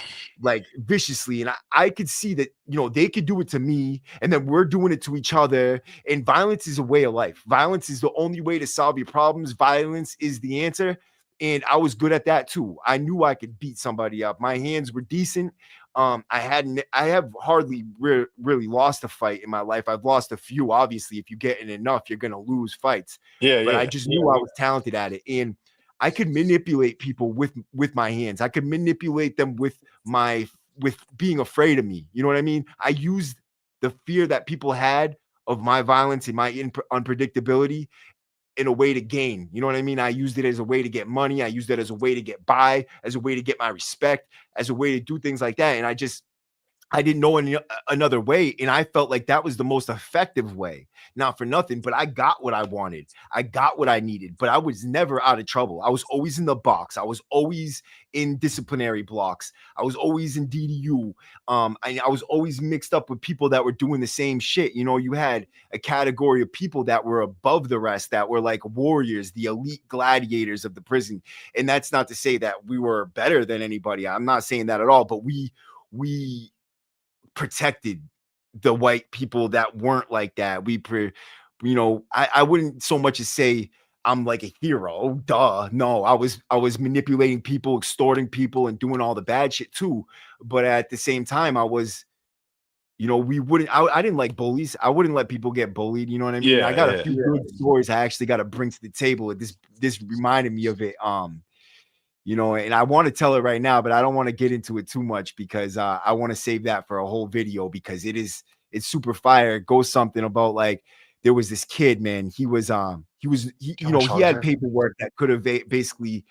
Speaker 1: like viciously. And I could see that, they could do it to me and then we're doing it to each other. And violence is a way of life. Violence is the only way to solve your problems. Violence is the answer. And I was good at that too. I knew I could beat somebody up. My hands were decent. I have hardly really lost a fight in my life. I've lost a few. Obviously, if you get in enough, you're gonna lose fights.
Speaker 2: Yeah,
Speaker 1: But I
Speaker 2: yeah.
Speaker 1: just knew I was talented at it, and I could manipulate people with my hands. I could manipulate them with being afraid of me. You know what I mean? I used the fear that people had of my violence and my unpredictability in a way to gain. You know what I mean? I used it as a way to get money. I used it as a way to get by, as a way to get my respect, as a way to do things like that. And I didn't know any another way, and I felt like that was the most effective way. Not for nothing, but I got what I wanted. I got what I needed, but I was never out of trouble. I was always in the box. I was always in disciplinary blocks. I was always in DDU. I was always mixed up with people that were doing the same shit. You had a category of people that were above the rest, that were like warriors, the elite gladiators of the prison. And that's not to say that we were better than anybody. I'm not saying that at all, but we protected the white people that weren't like that. I wouldn't so much as say I'm like a hero. Duh. No, I was manipulating people, extorting people, and doing all the bad shit too. But at the same time, we wouldn't. I didn't like bullies. I wouldn't let people get bullied. You know what I mean? I
Speaker 2: Yeah,
Speaker 1: got a
Speaker 2: yeah.
Speaker 1: few good stories I actually got to bring to the table. This reminded me of it. And I want to tell it right now, but I don't want to get into it too much because I want to save that for a whole video because it's super fire. It goes something about like there was this kid, man. He was he
Speaker 2: Do you have a
Speaker 1: he had
Speaker 2: charger?
Speaker 1: paperwork that could have basically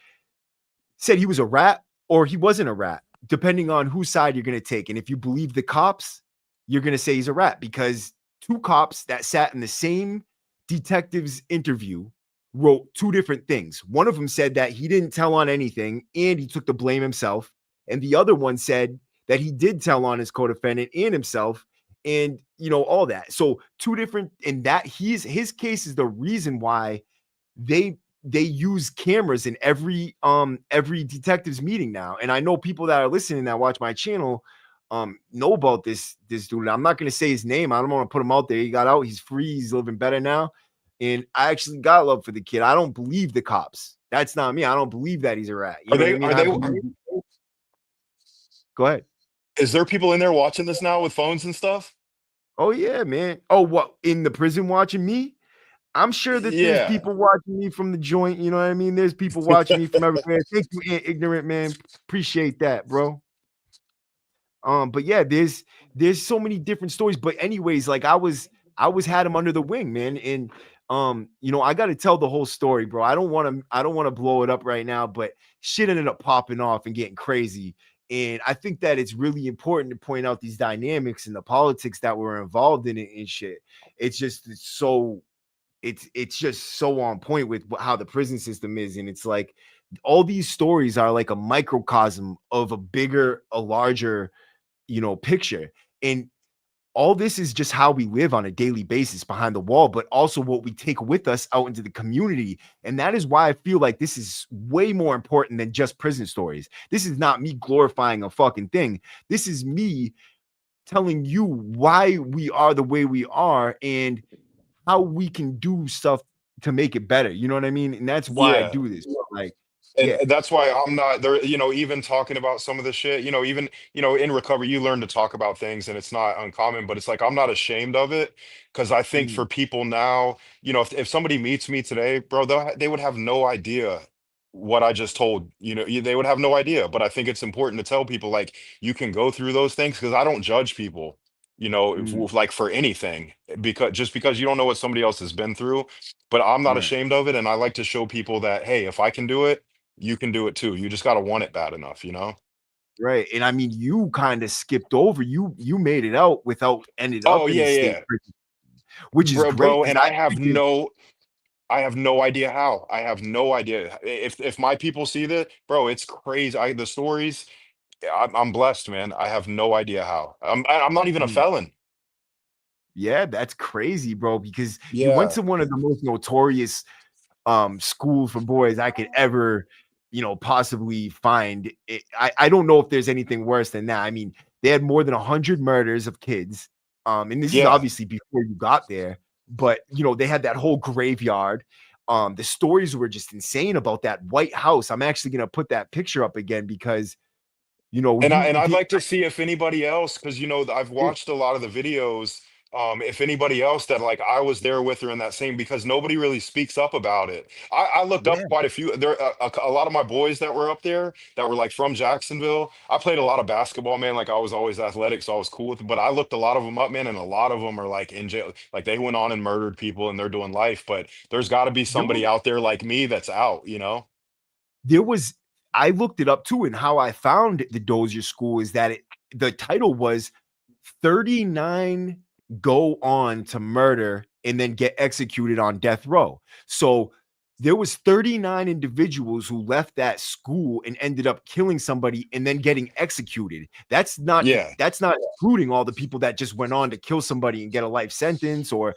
Speaker 1: said he was a rat or he wasn't a rat, depending on whose side you're going to take. And if you believe the cops, you're going to say he's a rat because two cops that sat in the same detective's interview wrote two different things. One of them said that he didn't tell on anything and he took the blame himself. And the other one said that he did tell on his co-defendant and himself and all that. So two different, and that his case is the reason why they they use cameras in every detectives meeting now. And I know people that are listening that watch my channel know about this dude. I'm not gonna say his name. I don't want to put him out there. He got out, he's free, he's living better now. And I actually got love for the kid. I don't believe the cops. That's not me. I don't believe that he's a rat. You
Speaker 2: Are
Speaker 1: know what I
Speaker 2: they?
Speaker 1: mean?
Speaker 2: Are
Speaker 1: I
Speaker 2: they?
Speaker 1: believe. Go ahead.
Speaker 2: Is there people in there watching this now with phones and stuff?
Speaker 1: Oh yeah, man. Oh, what, in the prison watching me? I'm sure that there's
Speaker 2: Yeah.
Speaker 1: people watching me from the joint. You know what I mean? There's people watching me from everywhere. Thank you, ignorant man. Appreciate that, bro. But yeah, there's so many different stories. But anyways, like I was had him under the wing, man. And I gotta tell the whole story, bro. I don't want to blow it up right now, but shit ended up popping off and getting crazy. And I think that it's really important to point out these dynamics and the politics that were involved in it and shit. It's just so on point with how the prison system is. And it's like all these stories are like a microcosm of a larger picture. And all this is just how we live on a daily basis behind the wall, but also what we take with us out into the community. And that is why I feel like this is way more important than just prison stories. This is not me glorifying a fucking thing. This is me telling you why we are the way we are and how we can do stuff to make it better. You know what I mean? And that's why I
Speaker 2: Yeah.
Speaker 1: do this. Like,
Speaker 2: And
Speaker 1: yeah.
Speaker 2: that's why I'm not there, even talking about some of the shit, even, in recovery, you learn to talk about things and it's not uncommon, but it's like I'm not ashamed of it because I think
Speaker 1: Mm,
Speaker 2: for people now, if somebody meets me today, bro, they would have no idea what I just told, they would have no idea. But I think it's important to tell people like you can go through those things because I don't judge people,
Speaker 1: mm,
Speaker 2: like for anything because just because you don't know what somebody else has been through. But I'm not
Speaker 1: right.
Speaker 2: ashamed of it. And I like to show people that, hey, if I can do it, you can do it too. You just gotta want it bad enough, you know?
Speaker 1: Right. And I mean, you kind of skipped over, you made it out without ended
Speaker 2: Oh,
Speaker 1: up in the
Speaker 2: yeah,
Speaker 1: state
Speaker 2: yeah.
Speaker 1: prison, which is great
Speaker 2: Bro,
Speaker 1: because
Speaker 2: and
Speaker 1: I figured,
Speaker 2: I have no idea how. I have no idea. If my people see that, bro, it's crazy. The stories, I'm blessed, man. I have no idea how. I'm not even a
Speaker 1: mm,
Speaker 2: felon.
Speaker 1: yeah, that's crazy, bro, because you went
Speaker 2: Yeah.
Speaker 1: to one of the most notorious school for boys I could ever, possibly find. I don't know if there's anything worse than that. I mean, they had more than 100 murders of kids. And this is
Speaker 2: Yeah.
Speaker 1: obviously before you got there, but they had that whole graveyard. The stories were just insane about that White House. I'm actually gonna put that picture up again because
Speaker 2: And
Speaker 1: you
Speaker 2: I'd
Speaker 1: did.
Speaker 2: like to see if anybody else, because I've
Speaker 1: Yeah,
Speaker 2: watched a lot of the videos, if anybody else that like I was there with or in that same, because nobody really speaks up about it. I looked up
Speaker 1: yeah.
Speaker 2: quite a few. There a lot of my boys that were up there that were like from Jacksonville. I played a lot of basketball, man. Like I was always athletic, so I was cool with it. But I looked a lot of them up, man, and a lot of them are like in jail. Like they went on and murdered people and they're doing life. But there's got to be
Speaker 1: There
Speaker 2: somebody out there like me that's out, you know?
Speaker 1: there was I looked it up too, and how I found the Dozier School is that the title was 39 go on to murder and then get executed on death row. So there was 39 individuals who left that school and ended up killing somebody and then getting executed.
Speaker 2: Yeah.
Speaker 1: That's not including all the people that just went on to kill somebody and get a life sentence or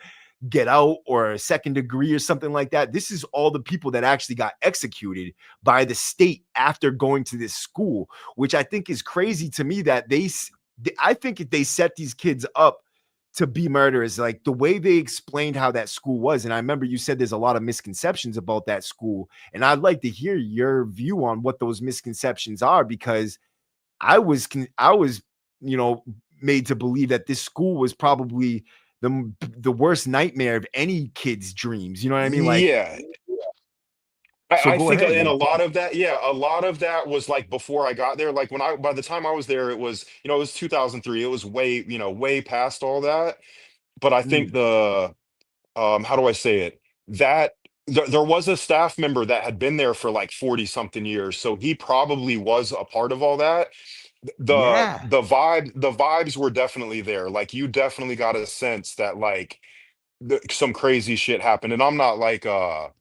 Speaker 1: get out or a second degree or something like that. This is all the people that actually got executed by the state after going to this school, which I think is crazy to me that I think they set these kids up to be murderers, like the way they explained how that school was. And I remember you said there's a lot of misconceptions about that school. And I'd like to hear your view on what those misconceptions are, because I was, you know, made to believe that this school was probably the worst nightmare of any kid's dreams. You know what I mean? Like,
Speaker 2: Yeah.
Speaker 1: so
Speaker 2: I
Speaker 1: go
Speaker 2: think
Speaker 1: ahead,
Speaker 2: in
Speaker 1: man.
Speaker 2: a lot of that, yeah, a lot of that was like before I got there. Like by the time I was there, it was, it was 2003. It was way, way past all that. But I think
Speaker 1: Mm,
Speaker 2: how do I say it? That There was a staff member that had been there for like 40 something years, so he probably was a part of all that.
Speaker 1: Yeah.
Speaker 2: The vibes were definitely there. Like you definitely got a sense that like some crazy shit happened. And I'm not like a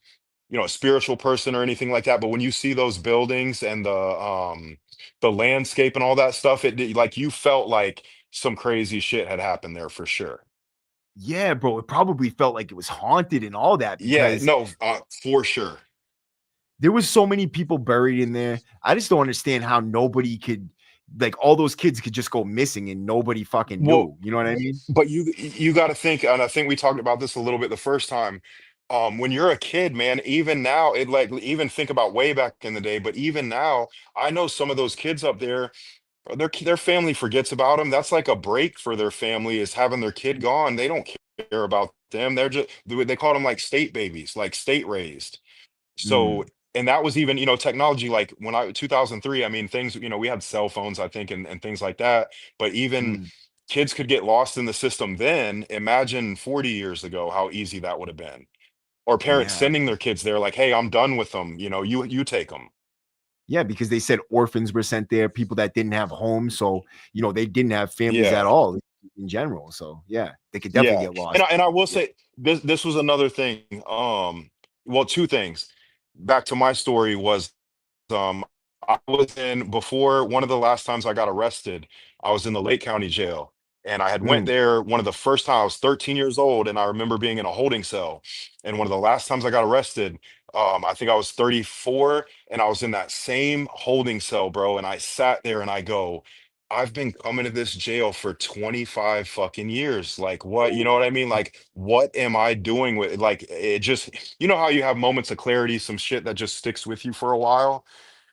Speaker 2: spiritual person or anything like that, but when you see those buildings and the landscape and all that stuff, like you felt like some crazy shit had happened there for sure.
Speaker 1: Yeah, bro, it probably felt like it was haunted and all that
Speaker 2: Yeah,
Speaker 1: because
Speaker 2: no, for sure.
Speaker 1: there was so many people buried in there. I just don't understand how nobody could like all those kids could just go missing and nobody fucking
Speaker 2: Well,
Speaker 1: knew. You know what I mean?
Speaker 2: but you got to think, and I think we talked about this a little bit the first time. When you're a kid, man, even now, it like even think about way back in the day, but even now, I know some of those kids up there, their family forgets about them. That's like a break for their family is having their kid gone. They don't care about them. They're just they call them like state babies, like state raised. So,
Speaker 1: Mm,
Speaker 2: and that was even, technology like when 2003, I mean, things, we had cell phones, I think, and things like that. But even
Speaker 1: mm,
Speaker 2: kids could get lost in the system then. Imagine 40 years ago how easy that would have been. Or parents
Speaker 1: yeah.
Speaker 2: sending their kids there like, hey, I'm done with them. You take them.
Speaker 1: Yeah, because they said orphans were sent there, people that didn't have homes, so, they didn't have families at
Speaker 2: Yeah.
Speaker 1: all in general, so, yeah, they could definitely
Speaker 2: Yeah.
Speaker 1: get
Speaker 2: And
Speaker 1: lost.
Speaker 2: I will
Speaker 1: Yeah.
Speaker 2: say this was another thing. Well, two things. Back to my story was um I was in before one of the last times I got arrested, I was in the Lake County jail. And I had went
Speaker 1: Mm,
Speaker 2: there one of the first times I was 13 years old, and I remember being in a holding cell. And one of the last times I got arrested, I think I was 34, and I was in that same holding cell, bro. And I sat there and I go, I've been coming to this jail for 25 fucking years. Like, what? You know what I mean? Like, what am I doing with like it just, how you have moments of clarity, some shit that just sticks with you for a while.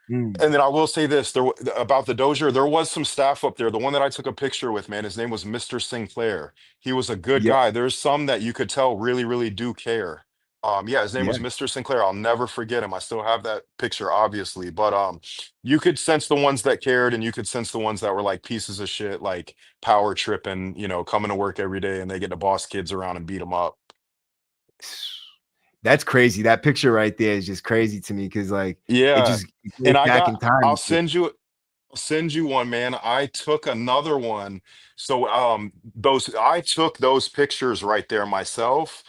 Speaker 1: mm,
Speaker 2: And then I will say this about the Dozier, there was some staff up there. The one that I took a picture with, man, his name was Mr. Sinclair. He was a good
Speaker 1: yeah,
Speaker 2: guy. There's some that you could tell really, really do care. Yeah, his name
Speaker 1: yeah.
Speaker 2: was Mr. Sinclair. I'll never forget him. I still have that picture, obviously. But you could sense the ones that cared, and you could sense the ones that were like pieces of shit, like power tripping, coming to work every day and they get to boss kids around and beat them up.
Speaker 1: That's crazy, that picture right there is just crazy to me because like,
Speaker 2: Yeah.
Speaker 1: it
Speaker 2: And
Speaker 1: goes back in
Speaker 2: I'll
Speaker 1: time.
Speaker 2: send you one, man. I took another one. So those I took those pictures right there myself.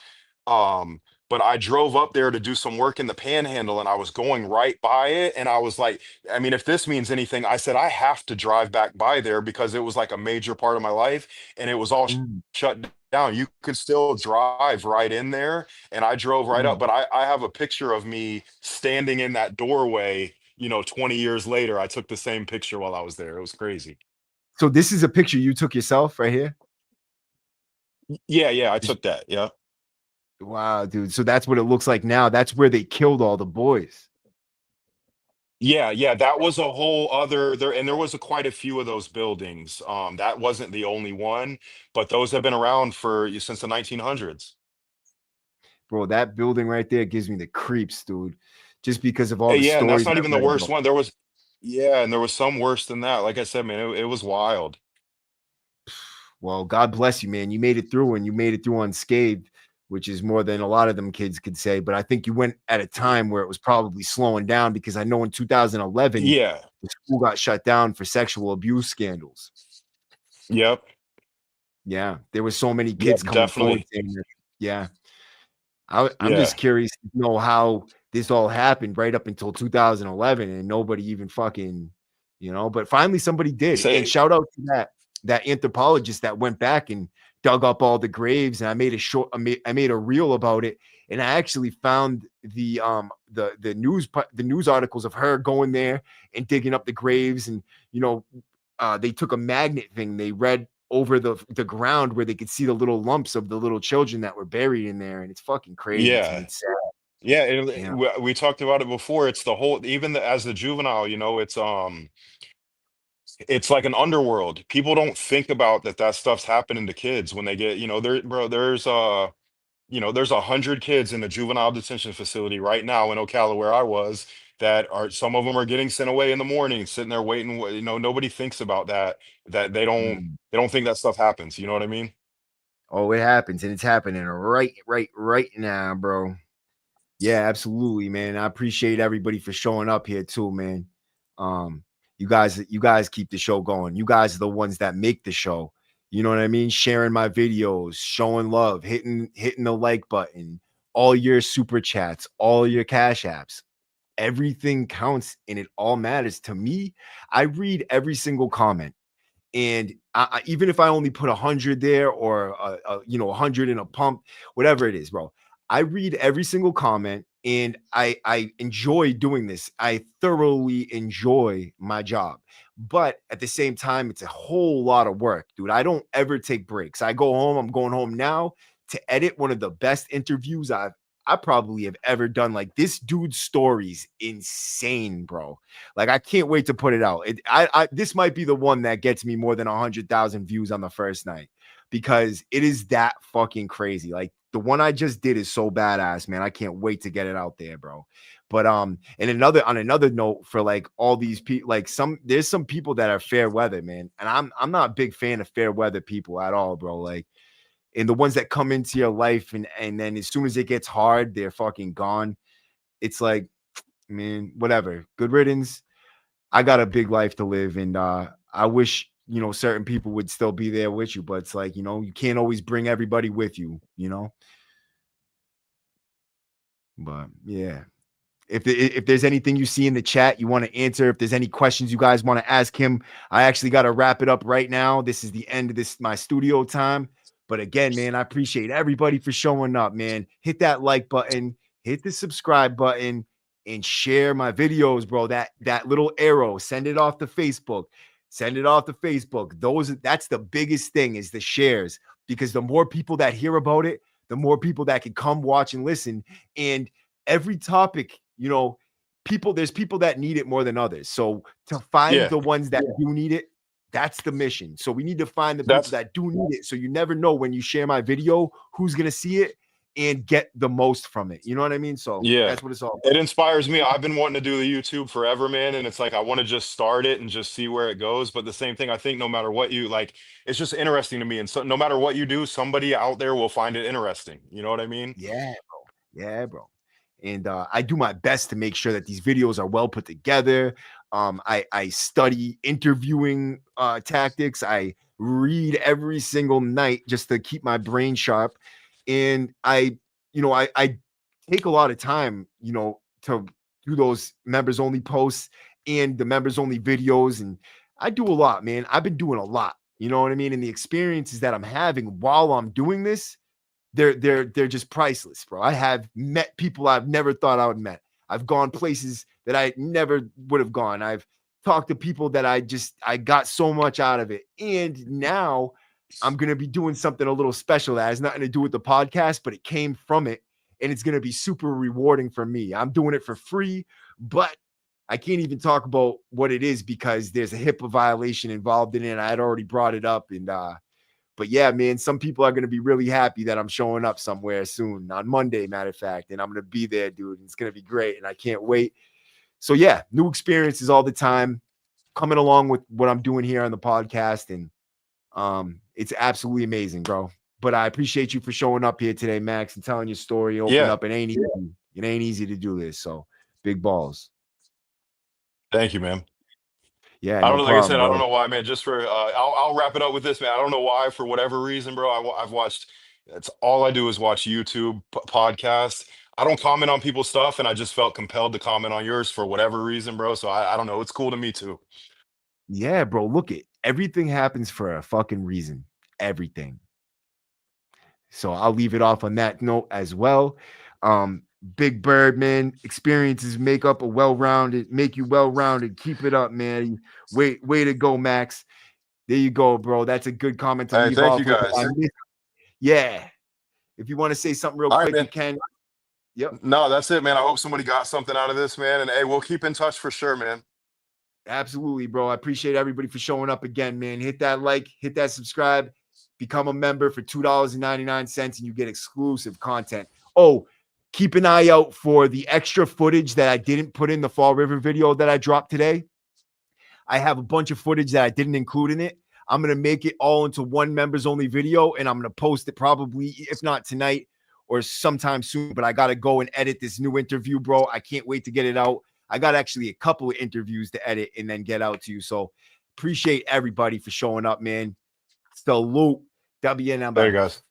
Speaker 2: Um, but I drove up there to do some work in the panhandle and I was going right by it. And I was like, I mean, if this means anything, I said I have to drive back by there because it was like a major part of my life and it was all
Speaker 1: Mm,
Speaker 2: shut down. You could still drive right in there. And I drove right up,
Speaker 1: mm.
Speaker 2: but I have a picture of me standing in that doorway, 20 years later. I took the same picture while I was there. It was crazy.
Speaker 1: So this is a picture you took yourself right here?
Speaker 2: Yeah, yeah, I
Speaker 1: This
Speaker 2: took that. Yeah.
Speaker 1: Wow, dude, so that's what it looks like now, that's where they killed all the boys.
Speaker 2: Yeah, yeah, that was a whole other there, and there was quite a few of those buildings. That wasn't the only one, but those have been around since the 1900s.
Speaker 1: Bro, that building right there gives me the creeps, dude, just because of all the
Speaker 2: Yeah, and that's
Speaker 1: stories
Speaker 2: not
Speaker 1: I've
Speaker 2: even the
Speaker 1: read
Speaker 2: worst
Speaker 1: about.
Speaker 2: one. Yeah, and there was some worse than that. Like I said, man, it was wild.
Speaker 1: Well, God bless you, man. You made it through and you made it through unscathed, which is more than a lot of them kids could say. But I think you went at a time where it was probably slowing down because I know in 2011,
Speaker 2: Yeah.
Speaker 1: the school got shut down for sexual abuse scandals.
Speaker 2: Yep.
Speaker 1: Yeah, there were so many
Speaker 2: Yep.
Speaker 1: kids coming forward
Speaker 2: Definitely.
Speaker 1: saying that. Yeah, I'm
Speaker 2: Yeah.
Speaker 1: just curious to know how this all happened right up until 2011 and nobody even fucking, but finally somebody did. And
Speaker 2: Say,
Speaker 1: shout out to that anthropologist that went back and dug up all the graves. And I made a short, I made a reel about it. And I actually found the news articles of her going there and digging up the graves. And you know, they took a magnet thing. They read over the ground where they could see the little lumps of the little children that were buried in there, and it's fucking crazy to me.
Speaker 2: yeah.
Speaker 1: It's sad.
Speaker 2: Yeah,
Speaker 1: Yeah.
Speaker 2: we talked about it before. It's the whole, even as the juvenile, it's like an underworld. People don't think about that stuff's happening to kids when they get, there, bro, there's 100 kids in the juvenile detention facility right now in Ocala where I was that are, some of them are getting sent away in the morning, sitting there waiting. Nobody thinks about that
Speaker 1: Mm.
Speaker 2: they don't think that stuff happens. You know what I mean?
Speaker 1: Oh, it happens, and it's happening right now, bro. Yeah, absolutely, man. I appreciate everybody for showing up here too, man. Um, you guys keep the show going. You guys are the ones that make the show. You know what I mean? Sharing my videos, showing love, hitting the like button, all your super chats, all your cash apps. Everything counts and it all matters to me. I read every single comment. And even if I only put 100 there or 100 in a pump, whatever it is, bro, I read every single comment and I enjoy doing this. I thoroughly enjoy my job, but at the same time, it's a whole lot of work, dude. I don't ever take breaks. I go home. I'm going home now to edit one of the best interviews I probably have ever done. Like, this dude's story's insane, bro. Like, I can't wait to put it out. This might be the one that gets me more than 100,000 views on the first night because it is that fucking crazy. Like, the one I just did is so badass, man. I can't wait to get it out there, bro. But and another note for like all these people, like there's some people that are fair weather, man, and I'm not a big fan of fair weather people at all, bro. Like, and the ones that come into your life and then as soon as it gets hard, they're fucking gone. It's like, man, whatever. Good riddance. I got a big life to live, and I wish certain people would still be there with you, but it's like, you can't always bring everybody with you, But yeah. If there's anything you see in the chat you want to answer, if there's any questions you guys want to ask him, I actually got to wrap it up right now. This is the end of my studio time. But again, man, I appreciate everybody for showing up, man. Hit that like button, hit the subscribe button, and share my videos, bro. That little arrow, send it off to Facebook. Send it off to Facebook. That's the biggest thing, is the shares, because the more people that hear about it, the more people that can come watch and listen. And every topic, there's people that need it more than others. So to find
Speaker 2: Yeah,
Speaker 1: the ones that do need it, that's the mission. So we need to find the people
Speaker 2: that's
Speaker 1: that do need it. So you never know when you share my video who's gonna see it and get the most from it. You know what I mean? So
Speaker 2: yeah.
Speaker 1: that's what it's all
Speaker 2: It
Speaker 1: about.
Speaker 2: inspires me. I've been wanting to do the YouTube forever, man, and it's like I want to just start it and just see where it goes. But the same thing, I think no matter what you like, it's just interesting to me. And so no matter what you do, somebody out there will find it interesting. You know what I mean?
Speaker 1: Yeah, bro. Yeah, bro. And I do my best to make sure that these videos are well put together. I study interviewing tactics. I read every single night just to keep my brain sharp. And I take a lot of time, to do those members only posts and the members only videos. And I do a lot, man. I've been doing a lot. You know what I mean? And the experiences that I'm having while I'm doing this, they're just priceless, bro. I have met people I've never thought I would met. I've gone places that I never would have gone. I've talked to people that I got so much out of it. And now I'm gonna be doing something a little special that has nothing to do with the podcast, but it came from it, and it's gonna be super rewarding for me. I'm doing it for free, but I can't even talk about what it is because there's a HIPAA violation involved in it. I had already brought it up, and but yeah, man, some people are going to be really happy that I'm showing up somewhere soon on Monday, matter of fact. And I'm going to be there, dude. It's going to be great. And I can't wait. So yeah, new experiences all the time coming along with what I'm doing here on the podcast. And it's absolutely amazing, bro. But I appreciate you for showing up here today, Max, and telling your story, open
Speaker 2: Yeah.
Speaker 1: up. It ain't easy. It ain't easy to do this. So big balls.
Speaker 2: Thank you, man.
Speaker 1: Yeah,
Speaker 2: I don't
Speaker 1: no
Speaker 2: know. Like I
Speaker 1: problem,
Speaker 2: said, I don't
Speaker 1: bro.
Speaker 2: know why, man. Just for I'll wrap it up with this, man. I don't know why, for whatever reason, bro. I've watched. That's all I do is watch YouTube podcasts. I don't comment on people's stuff, and I just felt compelled to comment on yours for whatever reason, bro. So I don't know. It's cool to me too.
Speaker 1: Yeah, bro. Look, everything happens for a fucking reason. Everything. So I'll leave it off on that note as well. Big Bird, man, experiences make you well-rounded. Keep it up, man. Way to go, Max. There you go, bro. That's a good comment to
Speaker 2: Hey,
Speaker 1: leave
Speaker 2: thank you
Speaker 1: off with.
Speaker 2: guys.
Speaker 1: Yeah. If you want to say something real
Speaker 2: All right,
Speaker 1: quick, you
Speaker 2: man.
Speaker 1: can. Yep.
Speaker 2: No, that's it, man. I hope somebody got something out of this, man. And hey, we'll keep in touch for sure, man.
Speaker 1: Absolutely, bro. I appreciate everybody for showing up again, man. Hit that like, hit that subscribe, become a member for $2.99, and you get exclusive content. Oh, keep an eye out for the extra footage that I didn't put in the Fall River video that I dropped today. I have a bunch of footage that I didn't include in it. I'm going to make it all into one members only video, and I'm going to post it probably, if not tonight or sometime soon. But I got to go and edit this new interview, bro. I can't wait to get it out. I got actually a couple of interviews to edit and then get out to you. So appreciate everybody for showing up, man. Salute. WN
Speaker 2: There you guys.